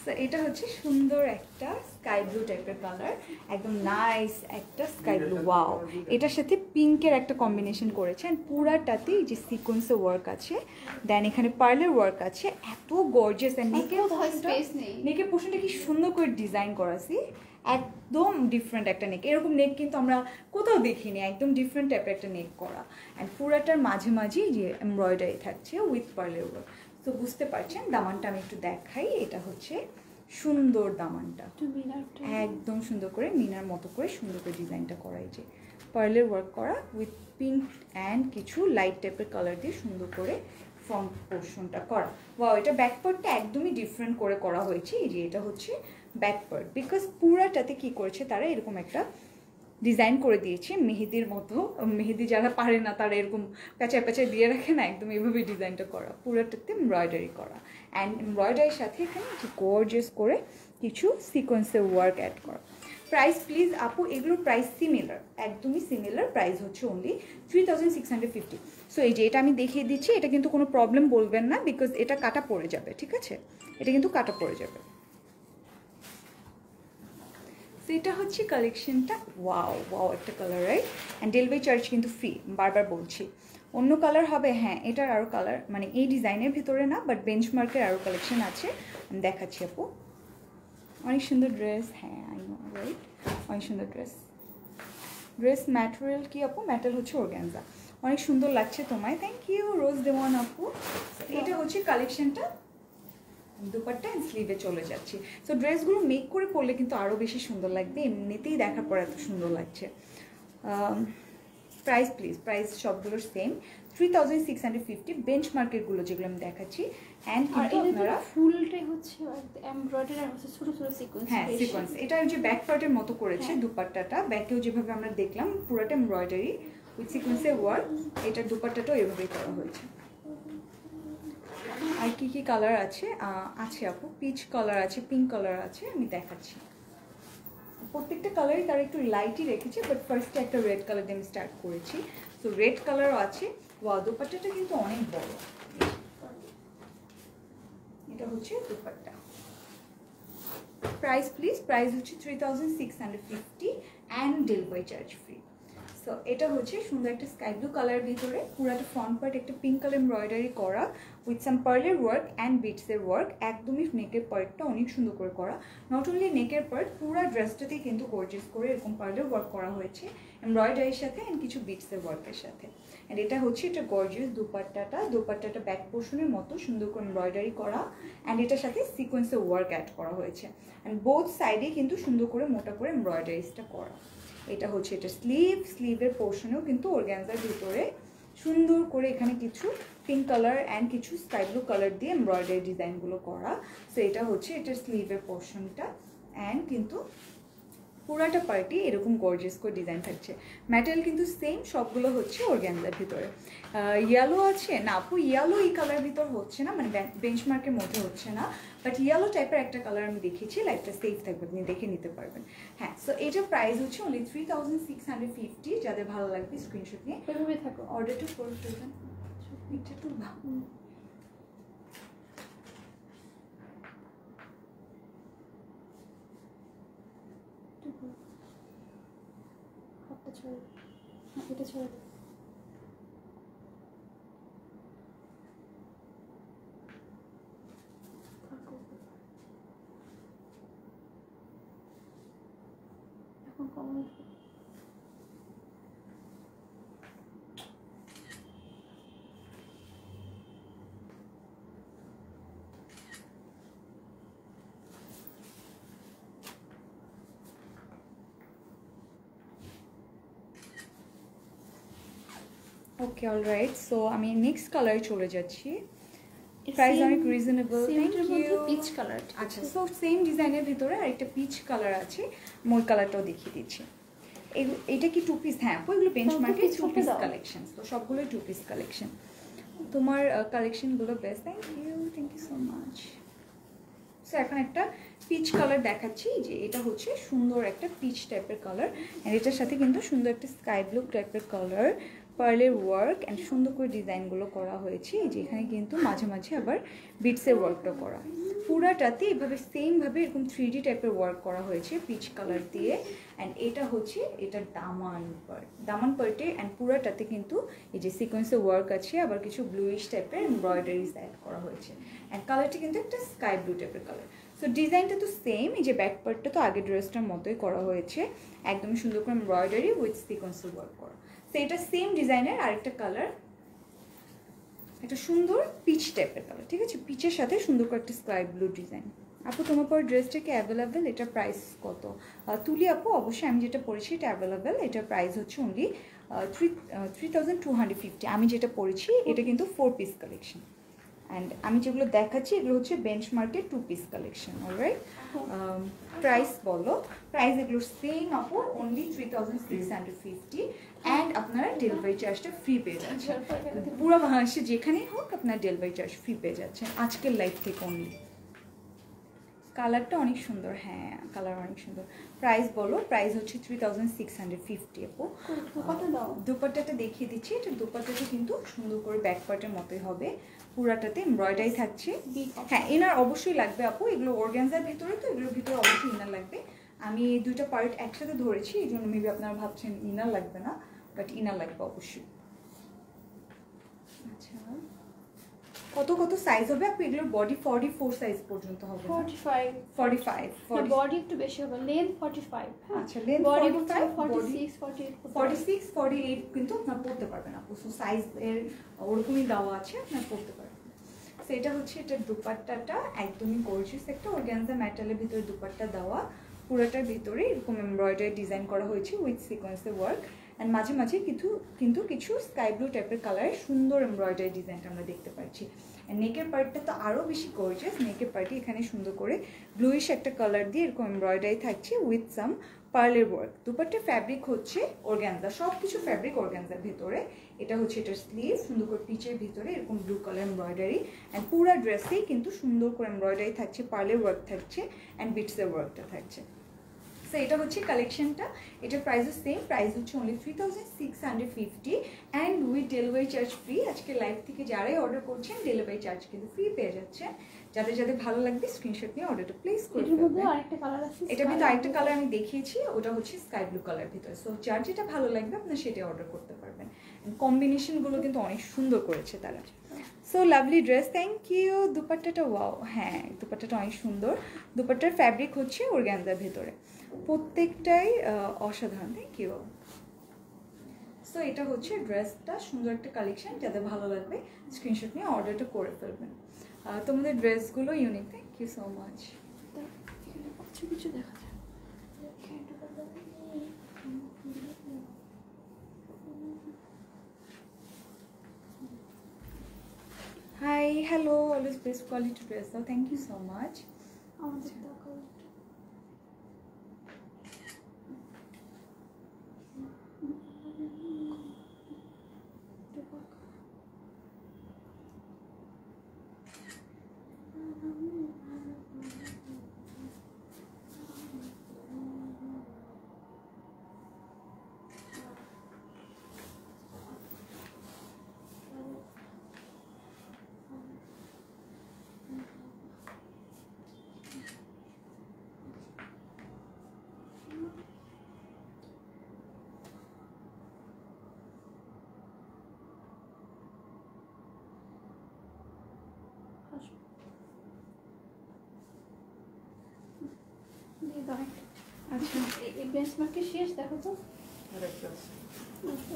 সো এটা হচ্ছে সুন্দর একটা স্কাই ব্লু টাইপের কালার, একদম নাইস একটা স্কাই ব্লু। ওয়াও, এটার সাথে পিঙ্কের একটা কম্বিনেশন করেছে, অ্যান্ড পুরাটাতে এই যে সিকোয়েন্সের ওয়ার্ক আছে, দেন এখানে পার্লের ওয়ার্ক আছে, এত গর্জিয়াস। অ্যান্ড নেকের পোর্শনটা কি সুন্দর করে ডিজাইন করাছি, একদম ডিফারেন্ট একটা নেক। এরকম নেক কিন্তু আমরা কোথাও দেখিনি, একদম ডিফারেন্ট টাইপের একটা নেক করা, অ্যান্ড পুরাটার মাঝে মাঝে যে এমব্রয়ডারি থাকছে উইথ পার্লের ওয়ার্ক। তো বুঝতে পারছেন দামানটা আমি একটু দেখাই, এটা হচ্ছে সুন্দর দামানটা, একদম সুন্দর করে মিনার মতো করে সুন্দর করে ডিজাইনটা করা, এই যে পার্লের ওয়ার্ক করা উইথ পিঙ্ক অ্যান্ড কিছু লাইট টাইপের কালার দিয়ে সুন্দর করে ফ্রন্ট পোর্শনটা করা। ওয়াও, এটা ব্যাক পার্টটা একদমই ডিফারেন্ট করে করা হয়েছে। এই যে এটা হচ্ছে ব্যাক পার্ট, বিকজ পুরাটাতে কি করেছে তারা এরকম একটা ডিজাইন করে দিয়েছে মেহেদির মতো। মেহেদি যারা পারে না তারা এরকম প্যাঁচায় প্যাঁচায় দিয়ে রাখে না, একদম এইভাবে ডিজাইনটা করা, পুরোটাতে এমব্রয়ডারি করা, অ্যান্ড এমব্রয়ডারির সাথে এখানে গর্জিয়াস করে কিছু সিকোয়েন্সের ওয়ার্ক অ্যাড করা। প্রাইস প্লিজ আপু, এগুলোর প্রাইস সিমিলার, একদমই সিমিলার। প্রাইস হচ্ছে অনলি 3650। সো এই যে এটা আমি দেখিয়ে দিচ্ছি, এটা কিন্তু কোনো প্রবলেম বলবেন না, বিকজ এটা কাটা পড়ে যাবে, ঠিক আছে? এটা কিন্তু কাটা পড়ে যাবে। তো এটা হচ্ছে কালেকশনটা। ওয়াও ওয়াও একটা colour, right? And delivery charge কিন্তু ফ্রি, বারবার বলছি। অন্য কালার হবে, হ্যাঁ এটার আরও কালার, মানে এই ডিজাইনের ভিতরে না, বাট বেঞ্চমার্কের আরও কালেকশন আছে, আমি দেখাচ্ছি আপু। অনেক সুন্দর ড্রেস, হ্যাঁ আই নো রাইট, অনেক সুন্দর ড্রেস। ড্রেস ম্যাটেরিয়াল কি আপু? ম্যাটেরিয়াল হচ্ছে অর্গানজা। অনেক সুন্দর লাগছে তোমায়, থ্যাংক ইউ রোজ দেওয়ান আপু। এটা হচ্ছে কালেকশনটা, দুপাট্টা অ্যান্ড স্লিভে চলে যাচ্ছি। সো ড্রেসগুলো মেক করে পরলে কিন্তু আরও বেশি সুন্দর লাগবে, এমনিতেই দেখার পর এত সুন্দর লাগছে। প্রাইস প্লিজ, প্রাইস সবগুলোর সেম 3650। বেঞ্চমার্কেরগুলো যেগুলো আমি দেখাচ্ছি, অ্যান্ড কিন্তু আপনারা ফুলটাই হচ্ছে এমব্রয়ডারি আর হচ্ছে ছোট ছোট সিকোয়েন্স। হ্যাঁ সিকোয়েন্স, এটা যে ব্যাক পার্টের মতো করেছে দুপাট্টাটা, ব্যাকেও যেভাবে আমরা দেখলাম পুরোটা এমব্রয়ডারি উইথ সিকোয়েন্সের ওয়ার্ক, এটার দুপাট্টাটাও এভাবেই করা হয়েছে। আর কি কি কালার আছে? আছে আপু, পিচ কালার আছে, পিঙ্ক কালার আছে, আমি দেখাচ্ছি। প্রত্যেকটা কালারই তারা একটু লাইটই রেখেছে, বাট ফার্স্টে একটা রেড কালার দিয়ে আমি স্টার্ট করেছি। তো রেড কালারও আছে। ওয়াও, দুপাট্টাটা কিন্তু অনেক বড়। এটা হচ্ছে দুপাট্টা। প্রাইস প্লিজ, প্রাইস হচ্ছে 3650 and delivery charge free. So এটা হচ্ছে সুন্দর একটা স্কাই ব্লু কালার ভিতরে, পুরাটা ফ্রন্ট পার্ট একটা পিঙ্ক কালার এমব্রয়ডারি করা উইথ সাম পার্লের ওয়ার্ক অ্যান্ড বিটসের ওয়ার্ক, একদমই নেকের পার্টটা অনেক সুন্দর করে করা। নট অনলি নেকের পার্ট, পুরো ড্রেসটাতেই কিন্তু গর্জিয়াস করে এরকম পার্লের ওয়ার্ক করা হয়েছে এমব্রয়ডারির সাথে অ্যান্ড কিছু বিটসের ওয়ার্কের সাথে। অ্যান্ড এটা হচ্ছে এটা গর্জিয়াস দুপাট্টাটা ব্যাক পোর্শনের মতো সুন্দর করে এমব্রয়ডারি করা, অ্যান্ড এটার সাথে সিকোয়েন্সের ওয়ার্ক অ্যাড করা হয়েছে, অ্যান্ড বোথ সাইডে কিন্তু সুন্দর করে মোটা করে এমব্রয়ডারিসটা করা। এটা হচ্ছে এটা স্লিভের পোর্শনেও কিন্তু অর্গানজার ভিতরে সুন্দর করে এখানে কিছু পিঙ্ক কালার অ্যান্ড কিছু স্কাই ব্লু কালার দিয়ে এমব্রয়ডারি ডিজাইনগুলো করা। সো এটা হচ্ছে এটার স্লিভের পোর্শনটা, অ্যান্ড কিন্তু পুরাটা পার্টি এরকম গর্জিয়াস করে ডিজাইন থাকছে। ম্যাটেরিয়াল কিন্তু সেম, সবগুলো হচ্ছে অর্গানজার ভিতরে। ইয়েলো আছে না আপু? ইয়েলো এই কালার ভিতর হচ্ছে না, মানে বেঞ্চমার্কের মধ্যে হচ্ছে না, বাট ইয়েলো টাইপের একটা কালার আমি দেখেছি, লাইটটা সেফ থাকবে, আপনি দেখে নিতে পারবেন। হ্যাঁ, সো এটার প্রাইস হচ্ছে অনলি 3650। যাদের ভালো লাগবে স্ক্রিনশট নিয়ে এভাবে থাকো, অর্ডারটা করে ফেলবেন। এটা একটু এখন কমন ওকে অলরাইট, সো আমি নেক্সট কালারে চলে যাচ্ছি। প্রাইস অনেক reasonable, thank you. Peach colour. আচ্ছা, সো সেম ডিজাইনের ভিতরে আরেকটা পিচ কালার আছে, মই কালারটাও দেখিয়ে দিচ্ছি। এটা কি টু পিস? হ্যাঁ আপু, এগুলো বেঞ্চমার্কের টু পিস কালেকশন, তো সবগুলোই টু পিস কালেকশন। তোমার কালেকশনগুলো best, thank you so much. So এখন একটা পিচ কালার দেখাচ্ছি, যে এটা হচ্ছে সুন্দর একটা পিচ টাইপের কালার, অ্যান্ড এটার সাথে কিন্তু সুন্দর একটা স্কাই ব্লু টাইপের কালার, পার্লের ওয়ার্ক অ্যান্ড সুন্দর করে ডিজাইনগুলো করা হয়েছে। যে এখানে কিন্তু মাঝে মাঝে আবার বিটসের ওয়ার্কটা করা, পুরাটাতে এভাবে সেমভাবে এরকম 3D টাইপের ওয়ার্ক করা হয়েছে পিচ কালার দিয়ে। অ্যান্ড এটা হচ্ছে এটার দামান পার্টে, অ্যান্ড পুরাটাতে কিন্তু এই যে সিকোয়েন্সের ওয়ার্ক আছে, আবার কিছু ব্লুইশ টাইপের এমব্রয়ডারিজ অ্যাড করা হয়েছে, অ্যান্ড কালারটি কিন্তু একটা স্কাই ব্লু টাইপের কালার। সো ডিজাইনটা তো সেম, এই যে ব্যাক পার্টটা তো আগের ড্রেসটার মতোই করা হয়েছে, একদমই সুন্দর করে এমব্রয়ডারি উইথ সিকোয়েন্সের ওয়ার্ক করা। সো এটা সেম ডিজাইনের আরেকটা কালার, একটা সুন্দর পিচ টাইপের কালার, ঠিক আছে, পিচের সাথে সুন্দর করে একটা স্কাই ব্লু ডিজাইন। আপু তোমার পর ড্রেসটা কি অ্যাভেলেবেল? এটার প্রাইস কত? তুলি আপু, অবশ্যই আমি যেটা পরেছি এটা অ্যাভেলেবেল, এটার প্রাইস হচ্ছে অনলি 3250। আমি যেটা পরেছি এটা কিন্তু 4 পিস কালেকশন, অ্যান্ড আমি যেগুলো দেখাচ্ছি এগুলো হচ্ছে বেঞ্চমার্কের 2 পিস কালেকশন। অলরাইট, প্রাইস বলো। প্রাইস এগুলো সেম আপু, অনলি 3650, অ্যান্ড আপনারা ডেলিভারি চার্জটা ফ্রি পেয়ে যাচ্ছেন। পুরো বাংলাদেশে যেখানেই হোক আপনার ডেলিভারি চার্জ ফ্রি পেয়ে যাচ্ছেন আজকের লাইফ থেকে অনলি। কালারটা অনেক সুন্দর, হ্যাঁ কালার অনেক সুন্দর। প্রাইস বলো। প্রাইস হচ্ছে 3650 আপু। দুপাট্টাটা দেখিয়ে দিচ্ছি, এটা দুপাট্টাটা কিন্তু সুন্দর করে ব্যাক পার্টের মতোই হবে, পুরাটাতে এমব্রয়ডারি থাকছে। হ্যাঁ ইনার অবশ্যই লাগবে আপু, এগুলো অর্গানজার ভিতরে, তো এগুলোর ভিতরে অবশ্যই ইনার লাগবে। আমি এই দুইটা পার্ট একসাথে ধরেছি, এই জন্য মেবি আপনারা ভাবছেন ইনার লাগবে না, বাট ইনার লাগবে অবশ্যই। আচ্ছা, কত কত সাইজ হবে আপু? এগুলোর বডি 44 সাইজ পর্যন্ত হবে। 45 বডি একটু বেশি হবে, লেন্থ 45। আচ্ছা, লেন্থ বডি 45, 46 48 46 48 কিন্তু আপনারা পড়তে পারবেন আপু। সো সাইজ এর ওরকমই দেওয়া আছে, আপনারা পড়তে পারবেন। সো এটা হচ্ছে এটার দুপাট্টাটা, একদমই গর্জিয়াস একটা অর্গানজা ম্যাটেরিয়ালের ভিতরে দুপাট্টা দেওয়া, পুরোটার ভিতরে এরকম এমব্রয়ডারি ডিজাইন করা হয়েছে উইথ সিকোয়েন্সের ওয়ার্ক, অ্যান্ড মাঝে মাঝে কিন্তু কিছু স্কাই ব্লু টাইপের কালারের সুন্দর এমব্রয়ডারি ডিজাইনটা আমরা দেখতে পাচ্ছি। নেকের পার্টটা তো আরও বেশি গর্জিয়াস, নেকের পার্টে এখানে সুন্দর করে ব্লুইশ একটা কালার দিয়ে এরকম এমব্রয়ডারি থাকছে উইথ সাম পার্লের ওয়ার্ক। দুপাট্টার ফ্যাব্রিক হচ্ছে অর্গানজা, সব কিছু ফ্যাব্রিক অর্গানজার ভিতরে। এটা হচ্ছে এটার স্লিভ, সুন্দর করে পিচের ভিতরে এরকম ব্লু কালার এমব্রয়ডারি, অ্যান্ড পুরো ড্রেসেই কিন্তু সুন্দর করে এমব্রয়ডারি থাকছে, পার্লের ওয়ার্ক থাকছে, অ্যান্ড বিটসের ওয়ার্কটা থাকছে। সো এটা হচ্ছে কালেকশনটা, এটার প্রাইসও সেম, প্রাইস হচ্ছে only 3650, and with delivery charge free. আজকে লাইভ থেকে যারাই অর্ডার করছেন ডেলিভারি চার্জ কিন্তু ফ্রি পেয়ে যাচ্ছেন। যাদের যাদের ভালো লাগবে স্ক্রিনশট নিয়ে অর্ডারটা প্লেস করে ফেলবেন। এটার ভিতরে আরেকটা কালার আমি দেখিয়েছি, ওটা হচ্ছে স্কাই ব্লু কালার ভিতরে। সো যার যেটা ভালো লাগবে আপনার সেটাই অর্ডার করতে পারবেন। কম্বিনেশনগুলো কিন্তু অনেক সুন্দর করেছে তারা। So lovely dress, thank you. দুপাট্টাটা ওয়াও, হ্যাঁ দুপাট্টাটা অনেক সুন্দর। দুপাট্টার ফ্যাব্রিক হচ্ছে অর্গানজার ভেতরে, প্রত্যেকটাই অসাধারণ, থ্যাংক ইউ। সো এটা হচ্ছে ড্রেসটা, সুন্দর একটা কালেকশন, যাদের ভালো লাগবে স্ক্রিনশট নিয়ে অর্ডারটা করে ফেলবেন। তোমাদের ড্রেসগুলো unique, thank you so much. কিছু দেখা যায়। Hi, hello, always best quality dress দাও, থ্যাংক ইউ সো মাচ। আমাদের তো অনেক। আচ্ছা, এই বেঞ্চমার্কের শেষ দেখো তো।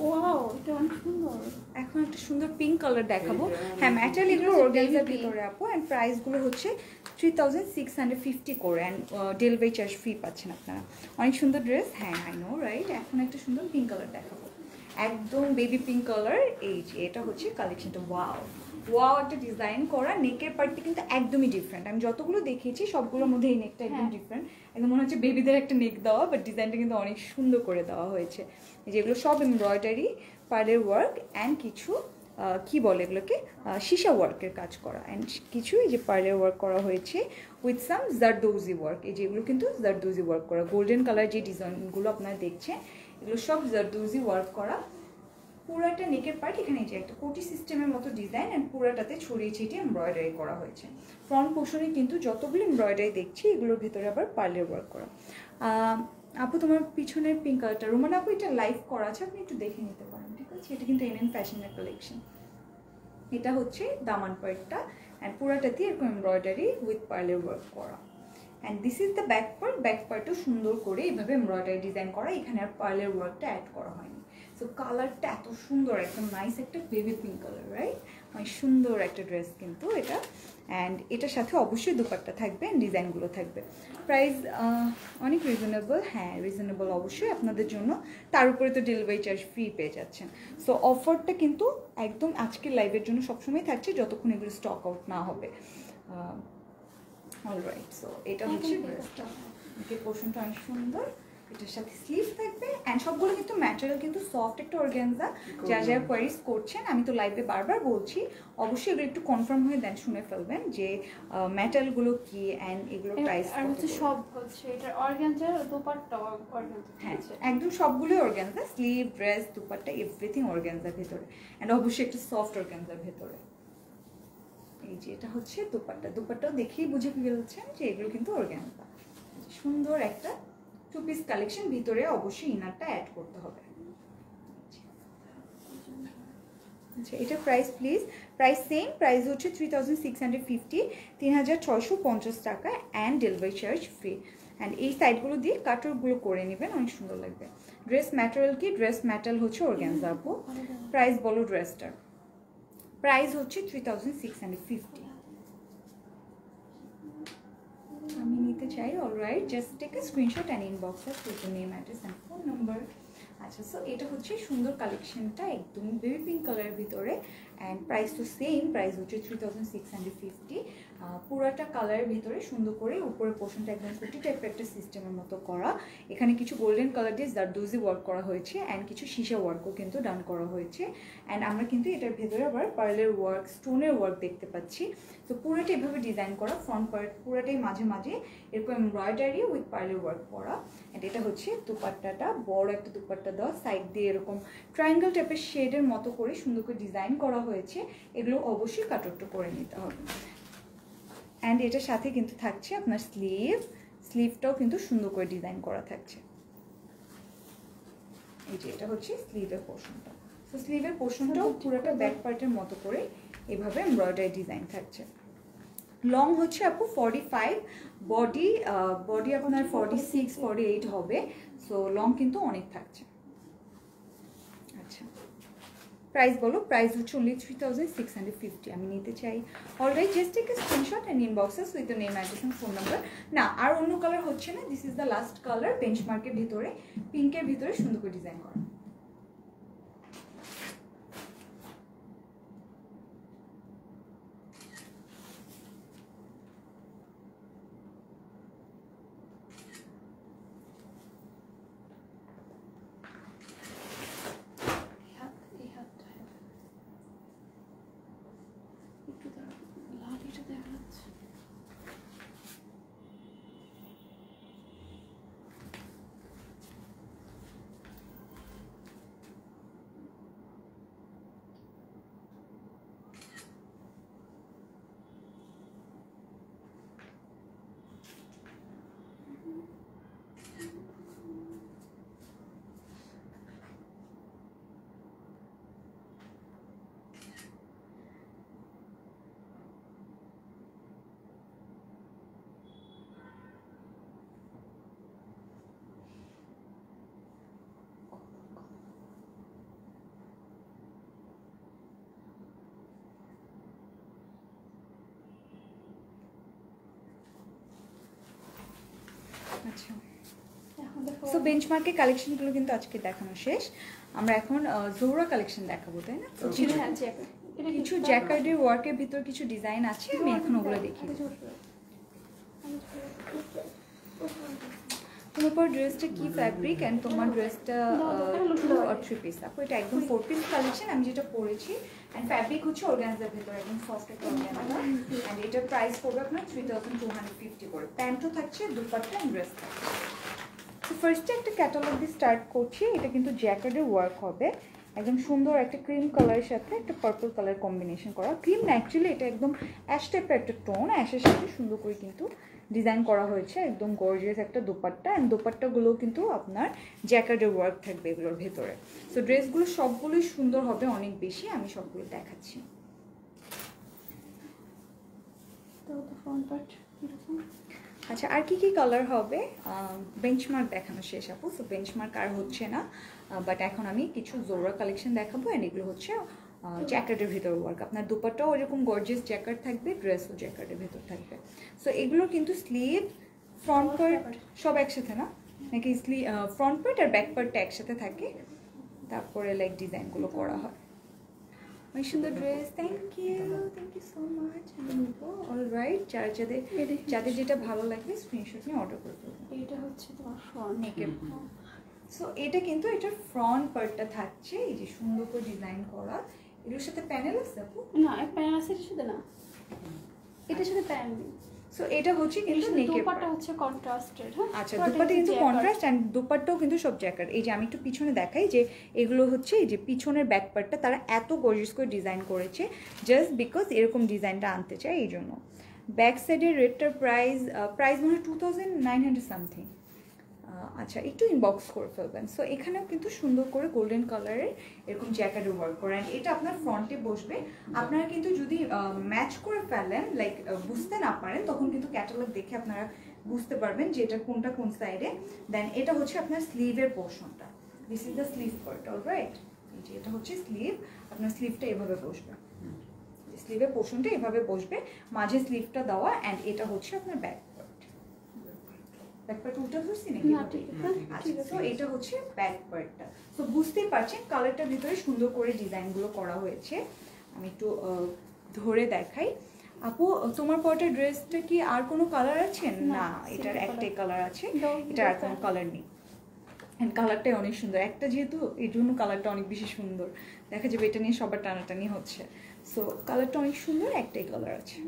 ওয়াও, এটা অনেক সুন্দর। এখন একটা সুন্দর পিঙ্ক কালার দেখাবো। হ্যাঁ, ম্যাটেরিয়াল এগুলো হচ্ছে অর্গানজার baby pink। ভিতরে আপু, অ্যান্ড প্রাইসগুলো হচ্ছে 3650 করে, অ্যান্ড ডেলিভারি চার্জ ফ্রি পাচ্ছেন আপনারা। অনেক সুন্দর ড্রেস। হ্যাঁ, আই নো রাইট। এখন একটা সুন্দর পিঙ্ক কালার দেখাবো, একদম বেবি পিঙ্ক কালার। এই যে এটা হচ্ছে কালেকশনটা। ওয়াও ওয়াও, একটা ডিজাইন করা নেকের পার্টটা কিন্তু একদমই ডিফারেন্ট। আমি যতগুলো দেখিয়েছি সবগুলোর মধ্যে এই নেকটা একদম ডিফারেন্ট, একদম মনে হচ্ছে বেবিদের একটা নেক দেওয়া, বাট ডিজাইনটা কিন্তু অনেক সুন্দর করে দেওয়া হয়েছে। যেগুলো সব এমব্রয়ডারি, পার্লের ওয়ার্ক, অ্যান্ড কিছু কি বলে এগুলোকে, সীসা ওয়ার্কের কাজ করা, অ্যান্ড কিছু এই যে পার্লের ওয়ার্ক করা হয়েছে উইথ সাম জারদৌজি ওয়ার্ক। এই যেগুলো কিন্তু জারদৌজি ওয়ার্ক করা, গোল্ডেন কালার যে ডিজাইনগুলো আপনারা দেখছেন এগুলো সব জারদৌজি ওয়ার্ক করা। পুরাটা নেকের পার্ট এখানে যে একটা কোটি সিস্টেমের মতো ডিজাইন, অ্যান্ড পুরাটাতে ছড়িয়ে ছিটিয়ে এমব্রয়ডারি করা হয়েছে। ফ্রন্ট পোর্শনে কিন্তু যতগুলো এমব্রয়ডারি দেখছি এগুলোর ভিতরে আবার পার্লের ওয়ার্ক করা। আপু তোমার পিছনের পিঙ্ক কালারটা, রোমান আপু এটা লাইভ করা আছে, আপনি একটু দেখে নিতে পারেন, ঠিক আছে? এটা কিন্তু এনএন ফ্যাশনের কালেকশন। এটা হচ্ছে দামান পার্টটা, অ্যান্ড পুরাটাতে এরকম এমব্রয়ডারি উইথ পার্লের ওয়ার্ক করা। And this is the back part. Back পার্টও সুন্দর করে এইভাবে এমব্রয়ডারি ডিজাইন করা, এখানে আর পার্লের ওয়ার্কটা অ্যাড করা হয়নি। সো কালারটা এত সুন্দর, একদম নাইস একটা বেবি পিঙ্ক কালার, রাইট? অনেক সুন্দর একটা ড্রেস কিন্তু এটা। অ্যান্ড এটার সাথে অবশ্যই দুপাট্টা থাকবে, ডিজাইনগুলো থাকবে। প্রাইস অনেক রিজনেবল। হ্যাঁ, রিজনেবল অবশ্যই আপনাদের জন্য, তার উপরে তো ডেলিভারি চার্জ ফ্রি পেয়ে যাচ্ছেন। সো অফারটা কিন্তু একদম আজকের লাইভের জন্য সবসময় থাকছে, যতক্ষণ এগুলো স্টক আউট না হবে। অলরাইট, সো এটা হচ্ছে ড্রেসটা। এর পোর্শনটা অনেক সুন্দর, এটার সাথে স্লিভ থাকবে, অ্যান্ড সবগুলো কিন্তু ম্যাটেরিয়াল কিন্তু সফট একটা অর্গানজা। যারা যারা কোয়ারিজ করছেন, আমি তো লাইভে বারবার বলছি, অবশ্যই এগুলো একটু কনফার্ম হয়ে দেন, শুনে ফেলবেন যে ম্যাটেরিয়ালগুলো কি, অ্যান্ড এগুলো প্রাইস আর হচ্ছে সব হচ্ছে এটা অর্গানজার, দোপাট্টা অর্গানজা। হ্যাঁ, একদম সবগুলোই organza, sleeve, dress, dupatta, everything organza ভেতরে, অ্যান্ড অবশ্যই একটু সফট অর্গানজার ভেতরে। এই যে এটা হচ্ছে দুপাট্টা, দুপাট্টাও দেখেই বুঝে ফেলছেন যে এগুলো কিন্তু অর্গানজা। সুন্দর একটা টু পিস কালেকশন, ভিতরে অবশ্যই ইনারটা অ্যাড করতে হবে। আচ্ছা, এটা price please. Price same, price হচ্ছে 3650, 3650 টাকা, and delivery charge free. And এই সাইডগুলো দিয়ে কাটরগুলো করে নেবেন, অনেক সুন্দর লাগবে। ড্রেস ম্যাটেরিয়াল কি? ড্রেস ম্যাটেরিয়াল হচ্ছে অর্গানজা আপু। প্রাইস বলো ড্রেসটার। প্রাইস হচ্ছে 3650। আমি নিতে চাই, alright, just take a screenshot and inbox us with name, address and phone number. আচ্ছা, সো এটা হচ্ছে সুন্দর কালেকশনটা, একদম বেবি পিঙ্ক কালারের ভিতরে, অ্যান্ড প্রাইস তো সেম, প্রাইস হচ্ছে 3650। পুরাটা কালারের ভিতরে সুন্দর করে উপরের পোর্শনটা একদম কুটি টাইপের একটা সিস্টেমের মতো করা। এখানে কিছু গোল্ডেন কালার দিয়ে জারদৌজি ওয়ার্ক করা হয়েছে, অ্যান্ড কিছু সীসা ওয়ার্কও কিন্তু ডান করা হয়েছে। অ্যান্ড আমরা কিন্তু এটার ভেতরে আবার পার্লের ওয়ার্ক, স্টোনের ওয়ার্ক দেখতে পাচ্ছি। তো পুরোটা এভাবে ডিজাইন করা, ফ্রন্ট পার্ট পুরোটাই মাঝে মাঝে এরকম এমব্রয়ডারি উইথ পার্লের ওয়ার্ক করা। অ্যান্ড এটা হচ্ছে দুপাট্টাটা, বড় একটা দুপাট্টা দেওয়া, সাইড দিয়ে এরকম ট্রায়াঙ্গেল টাইপের শেডের মতো করে সুন্দর করে ডিজাইন করা হয়েছে। এগুলো অবশ্যই কাটরটা করে নিতে হবে। অ্যান্ড এটার সাথে কিন্তু থাকছে আপনার স্লিভ, স্লিভটাও কিন্তু সুন্দর করে ডিজাইন করা থাকছে। এই যে এটা হচ্ছে স্লিভের পোর্শনটা। তো স্লিভের পোর্শনটাও পুরোটা ব্যাক পার্টের মতো করে এভাবে এমব্রয়ডারি ডিজাইন থাকছে। লং হচ্ছে আপু 45, বডি আপনার 46, 48 হবে। সো লং কিন্তু অনেক থাকছে। আচ্ছা, প্রাইস বলো। প্রাইস হচ্ছে only 3650। আমি নিতে চাই, alright, just take a screenshot and inbox us with the name, address and phone number. না, আর অন্য কালার হচ্ছে না, this is the last colour. বেঞ্চমার্কের ভিতরে পিঙ্কের ভিতরে সুন্দর করে ডিজাইন করা। আচ্ছা, এখন দেখো সো বেঞ্চমার্কের কালেকশনগুলো কিন্তু আজকে দেখানো শেষ। আমরা এখন জোহরা কালেকশন দেখাবো, তাই না? হ্যাঁ জ্যাকেট, এটা কিছু জ্যাকার্ডের ওয়ার্কের ভিতর কিছু ডিজাইন আছে, আমি এখন ওগুলো দেখি। তোমার পর ড্রেসটা কি ফ্যাব্রিক অ্যান্ড তোমার ড্রেসটা 2 or 3 পিস? আপু এটা একদম 4 পিস কালেকশন আমি যেটা পরেছি, অ্যান্ড ফ্যাব্রিক হচ্ছে অর্গানজার ভিতর একদম সফট একটা অর্গানজা, অ্যান্ড এটার প্রাইস পড়বে আপনার 3250 করে। প্যান্টও থাকছে, দুপাট্টা অ্যান্ড ড্রেস থাকছে। তো ফার্স্টে একটা ক্যাটালগ দিয়ে স্টার্ট করছি। এটা কিন্তু জ্যাকেটের ওয়ার্ক হবে, একদম সুন্দর একটা ক্রিম কালারের সাথে একটা পার্পল কালার কম্বিনেশন করা। ক্রিম না, অ্যাকচুয়ালি এটা একদম অ্যাশ টাইপের একটা টোন, অ্যাশের সাথে সুন্দর করে কিন্তু ডিজাইন করা হয়েছে, একদম গর্জিয়াস একটা দোপাট্টা, অ্যান্ড দোপাট্টাগুলোও কিন্তু আপনার জ্যাকেটের ওয়ার্ক থাকবে এগুলোর ভেতরে। সো ড্রেসগুলো সবগুলোই সুন্দর হবে অনেক বেশি, আমি সবগুলো দেখাচ্ছি। আচ্ছা, আর কি কি কালার হবে? বেঞ্চমার্ক দেখানো শেষ আপু, সো বেঞ্চমার্ক আর হচ্ছে না, বাট এখন আমি কিছু জোহরা কালেকশন দেখাবো, অ্যান্ড এগুলো হচ্ছে জ্যাকেটের ভিতর ওয়ার্ক। আপনার দুপাট্টাও এরকম গর্জিয়াস জ্যাকেট থাকবে, ড্রেসও জ্যাকেটের ভিতর থাকবে। সো এগুলো কিন্তু স্লিভ, ফ্রন্ট পার্ট সব একসাথে না, নাকি ফ্রন্ট পার্ট আর ব্যাক পার্টটা একসাথে থাকে, তারপরে লাইক ডিজাইনগুলো করা হয়। অনেক সুন্দর dress, thank you so much. আমি নিবো, অলরাইট। যাদের যেটা ভালো লাগবে স্ক্রিনশট নিয়ে অর্ডার করে ফেলবো। এটা হচ্ছে তোমার ফ্রন্ট নেকের। সো এটা কিন্তু এটার ফ্রন্ট পার্টটা থাকছে এই যে সুন্দর করে ডিজাইন করা, এর সাথে প্যানেল আছে আপু? না, প্যান আছে এটার সাথে না, এটার সাথে প্যান নেই। সো এটা হচ্ছে কিন্তু নেকের দোপাট্টা হচ্ছে কন্ট্রাস্টেড। হ্যাঁ, আচ্ছা, দোপাট্টা কিন্তু কন্ট্রাস্ট, এন্ড দোপাট্টাও কিন্তু সব জ্যাকেট। এই যে আমি একটু পিছনে দেখাই, যে এগুলো হচ্ছে এই যে পিছনের ব্যাক পার্টটা তারা এত গর্জিয়াস করে ডিজাইন করেছে, জাস্ট বিকজ এরকম ডিজাইনটা আনতে চায় এই জন্য। ব্যাক সাইডের রেটটার প্রাইস মনে হয় 2900 সামথিং। আচ্ছা, একটু ইনবক্স করে ফেলবেন। সো এখানেও কিন্তু সুন্দর করে গোল্ডেন কালারের এরকম জ্যাকেটের ওয়ার্ক করেন, এটা আপনার ফ্রন্টে বসবে। আপনারা কিন্তু যদি ম্যাচ করে ফেলেন, লাইক বুঝতে না পারেন, তখন কিন্তু ক্যাটালগ দেখে আপনারা বুঝতে পারবেন যে এটা কোনটা কোন সাইডে। দেন এটা হচ্ছে আপনার স্লিভের পোর্শনটা, this is the sleeve part, alright. এই যে এটা হচ্ছে স্লিভ, আপনার স্লিভটা এভাবে বসবে, স্লিভের পোর্শনটা এভাবে বসবে, মাঝে স্লিভটা দেওয়া, অ্যান্ড এটা হচ্ছে আপনার ব্যাক পার্ট। ব্যাক পার্ট উল্টা ধরছি নাকি? আচ্ছা, তো এটা হচ্ছে ব্যাক পার্টটা। তো বুঝতেই পারছেন কালারটার ভিতরে সুন্দর করে ডিজাইনগুলো করা হয়েছে। আমি একটু ধরে দেখাই। আপু, তোমার পরটা ড্রেসটা কি আর কোনো কালার আছে? না, এটার একটাই কালার আছে, এটার আর কোনো কালার নেই। অ্যান্ড কালারটাই অনেক সুন্দর, একটা যেহেতু এই জন্য কালারটা অনেক বেশি সুন্দর দেখা যাবে, এটা নিয়ে সবার টানাটানি হচ্ছে। সো কালারটা অনেক সুন্দর, একটাই কালার আছে।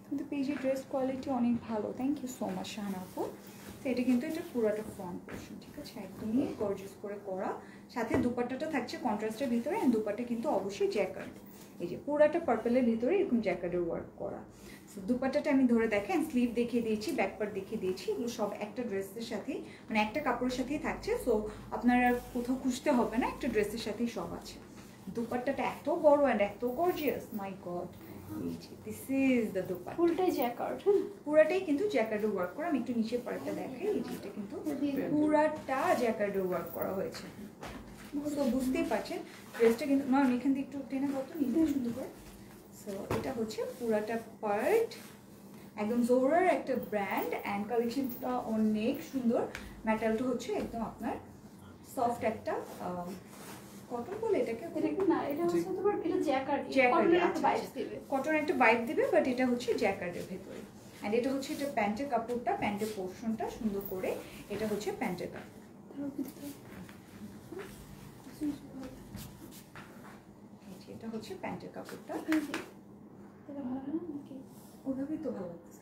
কিন্তু পেজের ড্রেস কোয়ালিটি অনেক ভালো, thank you so much Shahana আপু। তো এটা কিন্তু এটা পুরোটা ফ্রন্ট পোর্শন, ঠিক আছে, একদমই গর্জিয়াস করে করা, সাথে দুপাট্টাটা থাকছে কন্ট্রাস্টের ভিতরে, অ্যান্ড দুপাট্টা কিন্তু অবশ্যই জ্যাকেট, এই যে পুরাটা পার্পলের ভিতরে এরকম জ্যাকেটের ওয়ার্ক করা। দুপাট্টাটা আমি ধরে দেখেন, স্লিভ দেখিয়ে দিয়েছি, ব্যাক পার্ট দেখিয়ে দিয়েছি, এগুলো সব একটা ড্রেসের সাথেই, মানে একটা কাপড়ের সাথেই থাকছে। সো আপনারা কোথাও খুঁজতে হবে না, একটা ড্রেসের সাথেই সব আছে। দুপাট্টাটা এত বড় অ্যান্ড এত gorgeous, my God. This is the dupatta, ফুলটাই জ্যাকেট। পুরাটাই কিন্তু জ্যাকেটের ওয়ার্ক করা। আমি একটু নিচের পার্টটা দেখাই, এই যে এটা কিন্তু পুরাটা জ্যাকেটের ওয়ার্ক করা হয়েছে। সো বুঝতেই পারছেন ড্রেসটা কিন্তু না, এখান থেকে একটু টেনে কত নিতে সুন্দর করে। সো এটা হচ্ছে পুরাটা পার্ট, একদম জোহরার একটা ব্র্যান্ড, অ্যান্ড কালেকশনটা অনেক সুন্দর। ম্যাটেরিয়ালটা হচ্ছে একদম আপনার সফট একটা কটন বলে এটাকে, না এটা হচ্ছে তোমার এটা জ্যাকেট, কটন একটা ভাইব দিবে, বাট এটা হচ্ছে জ্যাকেটের ভেতরে। অ্যান্ড এটা হচ্ছে এটা প্যান্টের কাপড়টা, প্যান্টের পোর্শনটা সুন্দর করে, এটা হচ্ছে প্যান্টের কাপড়। এটা হচ্ছে প্যান্টের কাপড়টা, ওভাবেই তো ভালো লাগছে।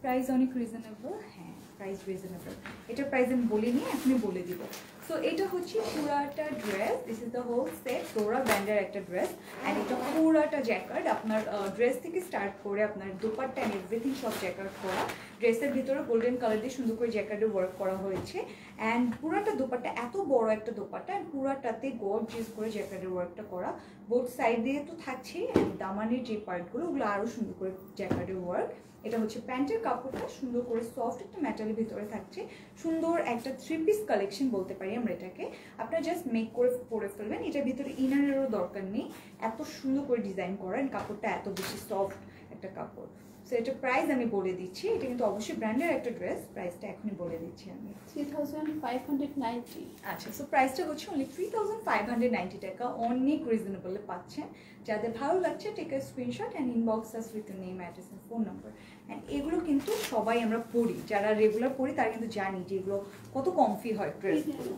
প্রাইস অনেক রিজনেবল, হ্যাঁ প্রাইস রিজনেবল, এটার প্রাইস আমি বলিনি, এখনই বলে দিব। সো এটা হচ্ছে পুরাটা dress, this is the whole set, Zohra ব্র্যান্ডের একটা ড্রেস, অ্যান্ড এটা পুরাটা জ্যাকেট, আপনার ড্রেস থেকে স্টার্ট করে আপনার দুপাট্টা অ্যান্ড এভরিথিং সব জ্যাকেট করা। ড্রেসের ভিতরে গোল্ডেন কালার দিয়ে সুন্দর করে জ্যাকেটের ওয়ার্ক করা হয়েছে, অ্যান্ড পুরাটা দুপাট্টা এত বড় একটা দুপাট্টা, অ্যান্ড পুরাটাতে গর্জিয়াস করে জ্যাকেটের ওয়ার্কটা করা, বোথ সাইড দিয়ে তো থাকছেই, অ্যান্ড দামানের যে পার্টগুলো ওগুলো আরও সুন্দর করে জ্যাকেটের ওয়ার্ক। এটা হচ্ছে প্যান্টের কাপড়টা সুন্দর করে সফট একটা ম্যাটেরিয়ালের ভিতরে থাকছে, সুন্দর একটা 3 পিস কালেকশন বলতে পারি আমরা এটাকে। আপনারা জাস্ট মেক করে পরে ফেলবেন, এটার ভিতরে ইনারেরও দরকার নেই, এত সুন্দর করে ডিজাইন করা, কাপড়টা এত বেশি সফট একটা কাপড়। সো এটা প্রাইস আমি বলে দিচ্ছি, এটা কিন্তু অবশ্যই ব্র্যান্ডের একটা ড্রেস, প্রাইসটা এখনই বলে দিচ্ছি আমি। 3590। আচ্ছা, সো প্রাইসটা হচ্ছে অনলি 3590 টাকা, অনেক রিজনেবলে পাচ্ছেন। যাদের ভালো লাগছে take a screenshot and inbox us with name, address and phone number. And এগুলো কিন্তু সবাই আমরা পরি, যারা রেগুলার পরি তারা কিন্তু জানি যে এগুলো কত কমফি হয় ড্রেসগুলো।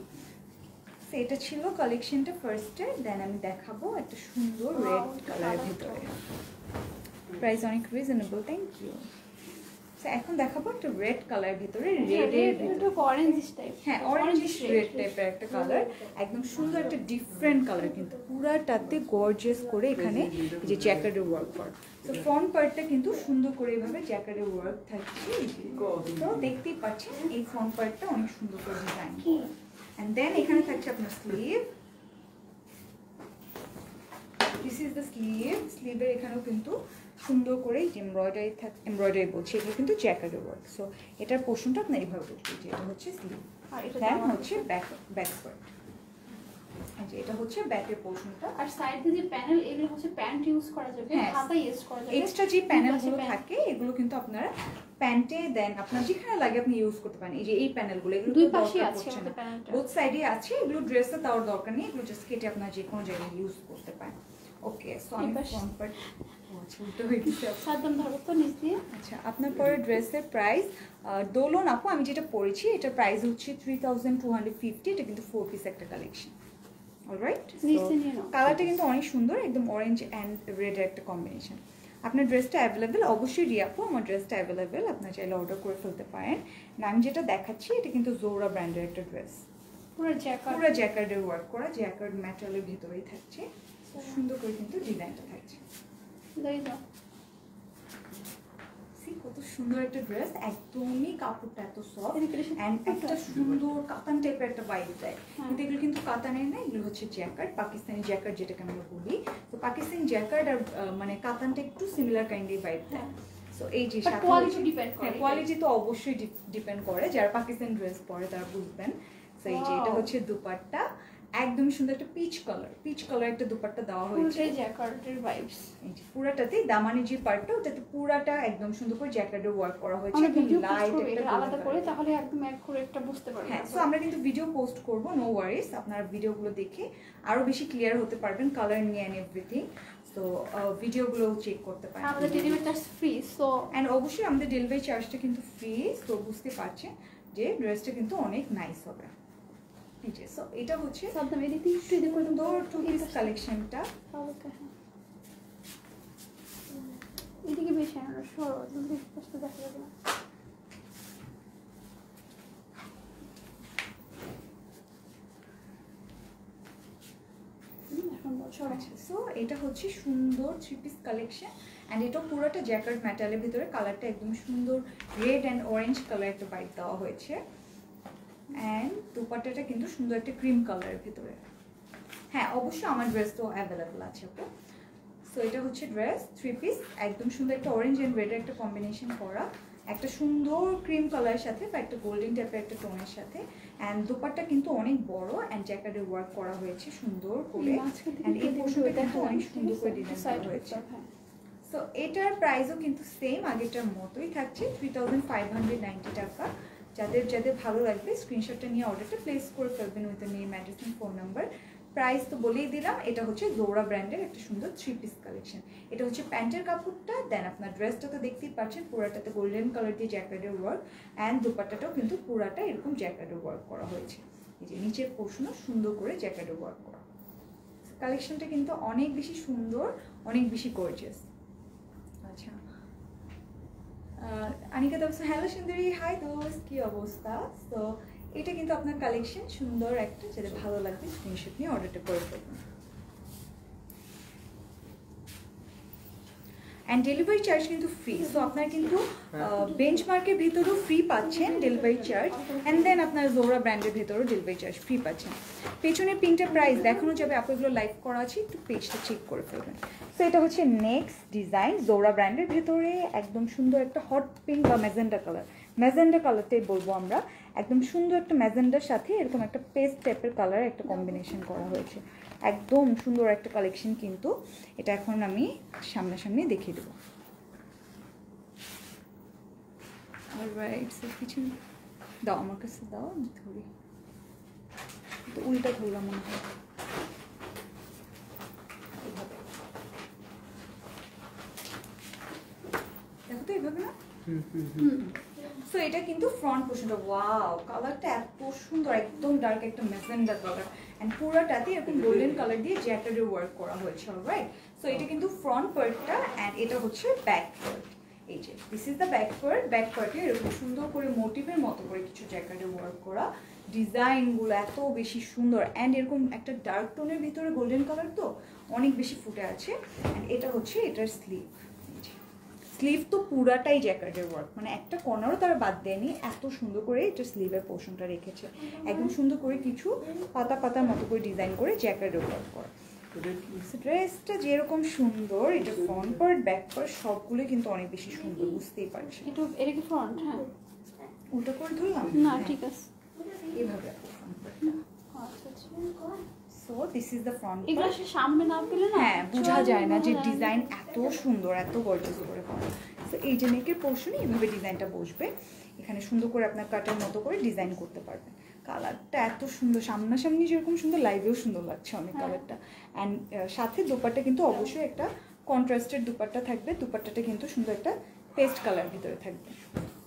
সো এটা ছিল কালেকশনটা ফার্স্টে, দেন আমি দেখাবো একটা সুন্দর রেড কালারের ভিতরে, প্রাইস অনেক রিজনেবল, থ্যাংক ইউ। এখন দেখাবো একটা রেড কালার ভিতরে, হ্যাঁ অরেঞ্জিশ রেড টাইপের একটা কালার, একদম সুন্দর একটা ডিফারেন্ট কালার, কিন্তু পুরাটাতে গর্জিয়াস করে এখানে যে জ্যাকেটের ওয়ার্ক করা। তো ফ্রন্ট পার্টটা কিন্তু সুন্দর করে এইভাবে জ্যাকেটের ওয়ার্ক থাকছে, তো দেখতেই পাচ্ছেন এই ফ্রন্ট পার্টটা অনেক সুন্দর করে ডিজাইন। এন্ড দেন এখানে থাকছে আপনার sleeve, this is the sleeve. স্লিভের এখানেও কিন্তু সুন্দর করে এমব্রয়ডারি বলছি, এগুলো কিন্তু জ্যাকেটের ওয়ার্ক। সো এটার পোর্শনটা আপনার এইভাবে বলছি যে এটা হচ্ছে স্লিভ, দেন হচ্ছে ব্যাক পার্ট, এটা হচ্ছে ব্যাকের পোর্শনটা। আর সাইডে যে প্যানেল, এগুলো হচ্ছে প্যান্ট ইউজ করা যাবে, হাতা ইউজ করা যাবে। এক্সট্রা যে প্যানেলগুলো থাকে এগুলো কিন্তু আপনারা প্যান্টে দেন আপনার যেখানে লাগে আপনি ইউজ করতে পারেন। এই যে এই প্যানেলগুলো, এগুলো দুই পাশে আছে আমাদের প্যানেলটা, বোথ সাইডে আছে, এগুলো ড্রেসে তার দরকার নেই, এগুলো জাস্ট কেটে আপনার যে কোনো জায়গায় ইউজ করতে পারেন। ওকে, সো আমি ফ্রন্ট পার্ট উল্টো হয়ে গেছে, সাদম ধরো তো নিচ দিয়ে। আচ্ছা, আপনার পরে ড্রেসের প্রাইস দোলন আপু, আমি যেটা পরেছি এটার প্রাইস হচ্ছে 3250, এটা কিন্তু 4 পিস একটা কালেকশন। অলরাইট, কালারটা কিন্তু অনেক সুন্দর, একদম অরেঞ্জ অ্যান্ড রেডের একটা কম্বিনেশন। আপনার ড্রেসটা অ্যাভেলেবেল, অবশ্যই রিয়াপু আমার ড্রেসটা অ্যাভেলেবেল, আপনার চাইলে অর্ডার করে ফেলতে পারেন। আমি যেটা দেখাচ্ছি এটা কিন্তু জোরা ব্র্যান্ডের একটা ড্রেস, পুরো জ্যাকার্ডের ওয়ার্ক করা, জ্যাকার্ড ম্যাটেরিয়ালের ভিতরেই থাকছে, সুন্দর করে কিন্তু ডিজাইনটা থাকছে। কত সুন্দর একটা ড্রেস, একদমই কাপড়টা এত সফট এন্ড একটা সুন্দর কাতান টাইপের একটা ভাইব দেয়, কিন্তু এগুলো কিন্তু কাতানের না, এগুলো হচ্ছে জ্যাকার্ড, পাকিস্তানি জ্যাকার্ড যেটাকে আমরা বলি। তো পাকিস্তানি জ্যাকার্ড আর মানে কাতানটা একটু সিমিলার কাইন্ডের ভাইব দেয়। সো এই যে কোয়ালিটি তো অবশ্যই ডিপেন্ড করে, যারা পাকিস্তানি ড্রেস পরে তারা বুঝবেন। সো এই যে এটা হচ্ছে দুপাট্টা, একদম সুন্দর একটা পিচ কালার একটা দুপাট্টা দেওয়া হয়েছে, জ্যাকার্ডের ভাইবস। এই যে পুরাটাতেই দামানি যে পার্টটা ওটাতে পুরাটা একদম সুন্দর করে জ্যাকেটের ওয়ার্ক করা হয়েছে, একদম লাইট একটা আলাদা করে, তাহলে একদম অ্যাকুরেটটা বুঝতে পারবেন। হ্যাঁ, সো আমরা কিন্তু ভিডিও পোস্ট করব, নো ওয়ারিস, আপনারা ভিডিওগুলো দেখে আরো বেশি ক্লিয়ার হতে পারবেন, কালার নিয়ে এন্ড এভরিথিং। সো ভিডিওগুলো চেক করতে পারেন। আমাদের delivery charge free, so and অবশ্যই আমাদের ডেলিভারি চার্জটা কিন্তু ফ্রি। সো বুঝতে পারছেন যে ড্রেসটা কিন্তু অনেক নাইস হবে। সো এটা হচ্ছে সাবধানে এদিকে একটু এদিকে করে সুন্দর 2 পিস কালেকশনটা। এদিকে বেশি আমরা সরো, জলদি স্পষ্ট দেখা যাবে না। সো এটা হচ্ছে সুন্দর 3 পিস কালেকশন এন্ড এটা পুরোটা জ্যাকেট ম্যাটেরিয়ালের ভিতরে, কালারটা একদম সুন্দর রেড এন্ড অরেঞ্জ কালার একটা বাইট দেওয়া হয়েছে, এন্ড দুপাট্টাটা কিন্তু সুন্দর একটা ক্রিম কালারের ভিতরে। হ্যাঁ, অবশ্যই আমার ড্রেস তো অ্যাভেলেবল আছে আপু। সো এটা হচ্ছে ড্রেস 3 পিস, একদম সুন্দর একটা অরেঞ্জ এন্ড রেড একটা কম্বিনেশন করা, একটা সুন্দর ক্রিম কালারের সাথে বা একটা গোল্ডেন টাইপের একটা টোনের সাথে, এন্ড দুপাট্টা কিন্তু অনেক বড় এন্ড জ্যাকেটের ওয়ার্ক করা হয়েছে সুন্দর করে, এন্ড এই পোর্শনটা কিন্তু অনেক সুন্দর করে ডিজাইন করা হয়েছে। সো এটার প্রাইসও কিন্তু সেম আগেরটার মতোই থাকছে 3590 টাকা। যাদের ভালো লাগবে স্ক্রিনশটটা নিয়ে অর্ডারটা প্লেস করে ফেলবেন with name, address and phone number. Price তো বলেই দিলাম, এটা হচ্ছে জোরা ব্র্যান্ডের একটা সুন্দর 3 পিস কালেকশন। এটা হচ্ছে প্যান্টের কাপড়টা, দেন আপনার ড্রেসটা তো দেখতেই পাচ্ছেন পুরাটাতে গোল্ডেন কালার দিয়ে জ্যাকেটের ওয়ার্ক, অ্যান্ড দুপাট্টাটাও কিন্তু পুরাটা এরকম জ্যাকেটের ওয়ার্ক করা হয়েছে। এই যে নিচের পোর্শনও সুন্দর করে জ্যাকেটের ওয়ার্ক করা। কালেকশনটা কিন্তু অনেক বেশি সুন্দর, অনেক বেশি গর্জিয়াস। আচ্ছা, আনিকা দোস্ত, হ্যালো সুন্দরী, হাই দোস্ত, কি অবস্থা? তো এটা কিন্তু আপনার কালেকশন সুন্দর একটা, যেটা ভালো লাগবে স্ক্রিনশট নিয়ে অর্ডারটা করে ফেলবেন। অ্যান্ড ডেলিভারি চার্জ কিন্তু ফ্রি, সো আপনার কিন্তু বেঞ্চমার্কের ভিতরেও ফ্রি পাচ্ছেন ডেলিভারি চার্জ, অ্যান্ড দেন আপনার জোরা ব্র্যান্ডের ভিতরেও ডেলিভারি চার্জ ফ্রি পাচ্ছেন। পেছনের পিনটা প্রাইস দেখানো যাবে, আপনাগুলো লাইভ করা আছে, একটু পেজটা চেক করে ফেলবেন। সো এটা হচ্ছে নেক্সট ডিজাইন জোরা ব্র্যান্ডের ভেতরে একদম সুন্দর একটা হট পিঙ্ক বা ম্যাজেন্ডা কালার, ম্যাজেন্ডা কালারটাই বলবো আমরা, একদম সুন্দর একটা ম্যাজেন্ডার সাথে এরকম একটা পেস্ট টাইপের কালার একটা কম্বিনেশন করা হয়েছে, একদম সুন্দর একটা কালেকশন। কিন্তু এটা এখন আমি সামনাসামনি দেখিয়ে দেবো। অলরাইট, সো কিছু দাও আমার কাছে, দাও আমি ধরি, তো উল্টা ধরলাম মনে হয়, দেখো তো এইভাবে না। সো এটা কিন্তু ফ্রন্ট পোর্শনটা, ওয়াও কালারটা এত সুন্দর, একদম ডার্ক একটা ম্যাজেন্ডা কালার এন্ড পুরোটাতে এরকম গোল্ডেন কালার দিয়ে জ্যাকেটের ওয়ার্ক করা হয়েছে। অলরাইট, সো এটা কিন্তু ফ্রন্ট পার্টটা এন্ড এটা হচ্ছে ব্যাক পার্ট। এই যে this is the back part, back পার্টে এরকম সুন্দর করে মোটিভের মতো করে কিছু জ্যাকেটের ওয়ার্ক করা, ডিজাইনগুলো এত বেশি সুন্দর এন্ড এরকম একটা ডার্ক টোনের ভিতরে গোল্ডেন কালার তো অনেক বেশি ফুটে আছে। এন্ড এটা হচ্ছে এটার স্লিভ, স্লিভ তো পুরাটাই জ্যাকেটের ওয়ার্ক, মানে একটা কর্নারও তারা বাদ দেয়নি, এত সুন্দর করে এটা স্লিভের পোর্শনটা রেখেছে, একদম সুন্দর করে কিছু পাতা পাতার মতো করে ডিজাইন করে জ্যাকেটের ওয়ার্ক করা। ড্রেসটা যেরকম সুন্দর, এটা ফ্রন্ট পার্ট ব্যাক পার্ট সবগুলো কিন্তু অনেক বেশি সুন্দর, বুঝতেই পারছি। একটু এটা কি ফ্রন্ট? হ্যাঁ, উল্টা করে ধরলাম না ঠিক আছে, এইভাবে ফ্রন্ট পার্টটা। আচ্ছা আচ্ছা। So this is the front এগুলো পার্ট। আসলে সামনে না পেলে না হ্যাঁ, বোঝা যায় না যে ডিজাইন এত সুন্দর, এত গর্জিয়াস করে করা। সো এই যে নেকের পোর্শনে এইভাবে ডিজাইনটা বসবে, এখানে সুন্দর করে আপনার কাটের মতো করে ডিজাইন করতে পারবেন। কালারটা এত সুন্দর, সামনাসামনি যেরকম সুন্দর লাইভেও সুন্দর লাগছে অনেক কালারটা। অ্যান্ড সাথে দুপাট্টা কিন্তু অবশ্যই একটা কন্ট্রাস্টেড দুপাট্টা থাকবে, দুপাট্টাটা কিন্তু সুন্দর একটা পেস্ট কালার ভিতরে থাকবে,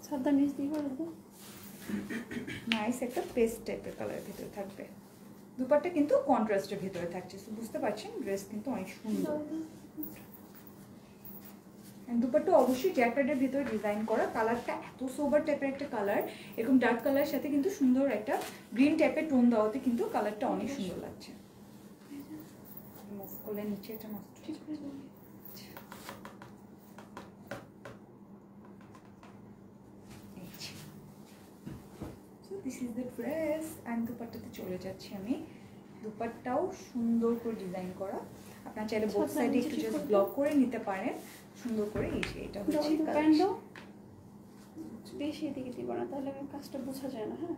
সাদা নিচ দিয়ে বলবো নাইস একটা পেস্ট টাইপের কালার ভিতরে থাকবে। দুপাট্টা কিন্তু কন্ট্রাস্টের ভিতরে থাকছে, সো বুঝতে পারছেন ড্রেস কিন্তু অনেক সুন্দর। দুপাট্টা অবশ্যই জ্যাকেটের ভিতরে ডিজাইন করা, কালারটা এত সোবার টাইপের একটা কালার, এরকম ডার্ক কালারের সাথে কিন্তু সুন্দর একটা গ্রিন টাইপের টোন দেওয়াতে কিন্তু কালারটা অনেক সুন্দর লাগছে। মুভ করলে নিচে এটা নষ্ট ঠিক করে যাবে। So this is the dress and দুপাট্টাতে চলে যাচ্ছি আমি। দুপাট্টাও সুন্দর করে ডিজাইন করা, আপনার চাইলে বোথ সাইডে একটু জাস্ট ব্লক করে নিতে পারেন সুন্দর করে। এই যে এটা হচ্ছে প্যান্টও বেশি এদিকে দিব না, তাহলে কাজটা বোঝা যায় না। হ্যাঁ,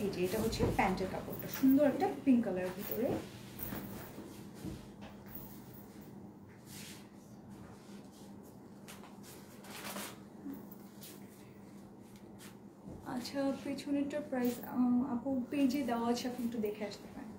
এই যে এটা হচ্ছে প্যান্টের কাপড়টা, সুন্দর একটা পিঙ্ক কালারের ভিতরে। আচ্ছা, পেছনেরটার প্রাইস আপু পেজে দেওয়া আছে, আপনি একটু দেখে আসতে পারেন।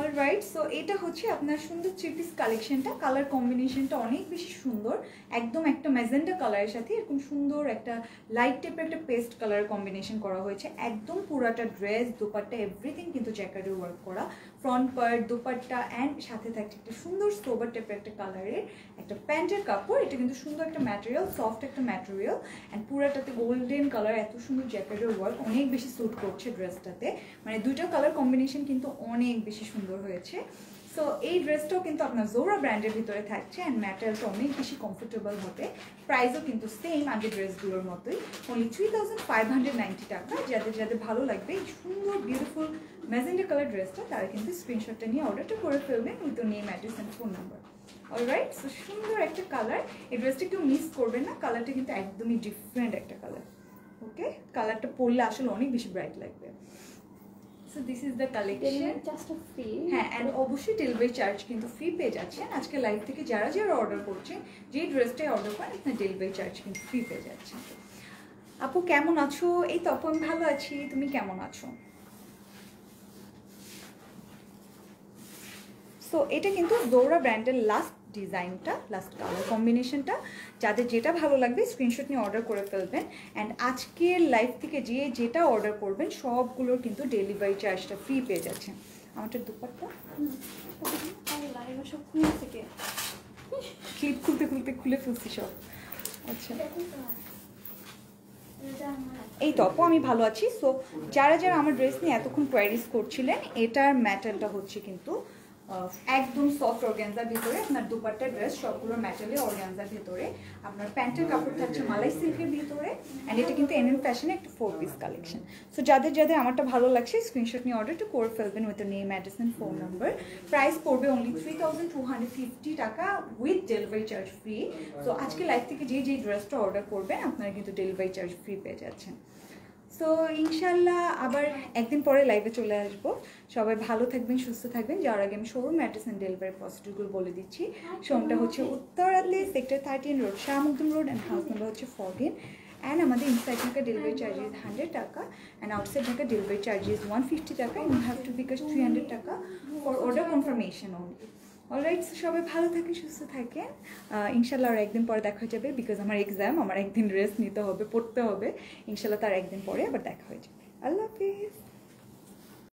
অলরাইট, সো এটা হচ্ছে আপনার সুন্দর থ্রি পিস কালেকশনটা, কালার কম্বিনেশনটা অনেক বেশি সুন্দর, একদম একটা ম্যাজেন্ডা কালারের সাথে এরকম সুন্দর একটা লাইট টাইপের একটা পেস্ট কালার কম্বিনেশন করা হয়েছে। একদম পুরাটা ড্রেস দোপাট্টা এভরিথিং কিন্তু জ্যাকেটে ওয়ার্ক করা, ফ্রন্ট পার্ট দোপাট্টা অ্যান্ড সাথে থাকছে একটা সুন্দর সোবার টাইপের একটা কালারের একটা প্যান্টের কাপড়। এটা কিন্তু সুন্দর একটা ম্যাটেরিয়াল, সফট একটা ম্যাটেরিয়াল অ্যান্ড পুরাটাতে গোল্ডেন কালার, এত সুন্দর জ্যাকেটের ওয়ার্ক অনেক বেশি স্যুট করছে ড্রেসটাতে, মানে দুইটা কালার কম্বিনেশন কিন্তু অনেক বেশি সুন্দর হয়েছে। সো এই ড্রেসটাও কিন্তু আপনার জোরা ব্র্যান্ডের ভিতরে থাকছে অ্যান্ড ম্যাটেরিয়ালটা অনেক বেশি কমফোর্টেবল হবে, প্রাইসও কিন্তু সেম আগের ড্রেসগুলোর মতোই, অনলি 3590 টাকা। যাদের যাদের ভালো লাগবে এই সুন্দর বিউটিফুল ম্যাজেন্ডা কালার ড্রেসটা, তারা কিন্তু স্ক্রিনশটটা নিয়ে অর্ডারটা করে ফেলবেন with name, address and phone number. Alright, so সুন্দর একটা কালার, এই ড্রেসটা কেউ মিস করবেন না, কালারটা কিন্তু একদমই ডিফারেন্ট একটা কালার। ওকে, কালারটা পরলে আসলে অনেক বেশি ব্রাইট লাগবে। So this is the collection, just free. হ্যাঁ, অ্যান্ড অবশ্যই ডেলিভারি চার্জ কিন্তু ফ্রি পেয়ে যাচ্ছেন। আজকে লাইভ থেকে যারা যারা অর্ডার করছেন, যেই ড্রেসটাই অর্ডার করেন আপনার ডেলিভারি চার্জ কিন্তু ফ্রি পেয়ে যাচ্ছেন। আপু কেমন আছো? এই তো আপু আমি ভালো আছি, তুমি কেমন আছো? সো এটা কিন্তু জোরা ব্র্যান্ডের লাস্ট ডিজাইনটা, লাস্ট কালার কম্বিনেশনটা, যাদের যেটা ভালো লাগবে স্ক্রিনশট নিয়ে অর্ডার করে ফেলবেন। অ্যান্ড আজকের লাইভ থেকে যে যেটা অর্ডার করবেন সবগুলোর কিন্তু ডেলিভারি চার্জটা ফ্রি পেয়ে যাচ্ছেন। আমারটা দুপাট্টা সব খুলে থেকে ক্লিপ খুলতে খুলতে খুলে ফেলছি সব। আচ্ছা, এই তো আপু আমি ভালো আছি। সো যারা যারা আমার ড্রেস নিয়ে এতক্ষণ কোয়ারিজ করছিলেন, এটার ম্যাটেরিয়ালটা হচ্ছে কিন্তু একদম সফট অর্গানজার ভিতরে, আপনার দুপাট্টা ড্রেস সবগুলো ম্যাটেরিয়াল অর্গানজার ভিতরে, আপনার প্যান্টের কাপড় থাকছে মালাই সিল্কের ভিতরে, অ্যান্ড এটা কিন্তু এনএন ফ্যাশনে একটা 4 পিস কালেকশন। সো যাদের যাদের আমারটা ভালো লাগছে স্ক্রিনশট নিয়ে অর্ডারটা করে ফেলবেন with name, address and phone number. Price পড়বে অনলি 3250 টাকা with delivery charge free. So আজকে লাইভ থেকে যে ড্রেসটা অর্ডার করবেন আপনারা কিন্তু ডেলিভারি চার্জ ফ্রি পেয়ে যাচ্ছেন। সো ইনশাল্লাহ আবার একদিন পরে লাইভে চলে আসবো। সবাই ভালো থাকবেন, সুস্থ থাকবেন। যাওয়ার আগে আমি শোরুম অ্যাড্রেস অ্যান্ড ডেলিভারি প্রসিডিউরগুলো বলে দিচ্ছি। শোরুমটা হচ্ছে উত্তরাতে sector 13 road, Shah Makhdum road, and house number হচ্ছে 14। অ্যান্ড আমাদের inside Dhaka delivery charge is 100 টাকা, and outside Dhaka delivery charge is 150 টাকা, and you have to because 300 টাকা for order confirmation only. Alright, সবাই ভালো থাকেন, সুস্থ থাকেন। ইনশাল্লাহ আর একদিন পরে দেখা হয়ে যাবে, বিকজ আমার এক্সাম, আমার একদিন রেস্ট নিতে হবে, পড়তে হবে। ইনশাল্লাহ তার একদিন পরে আবার দেখা হয়ে যাবে। আল্লাহ হাফিজ।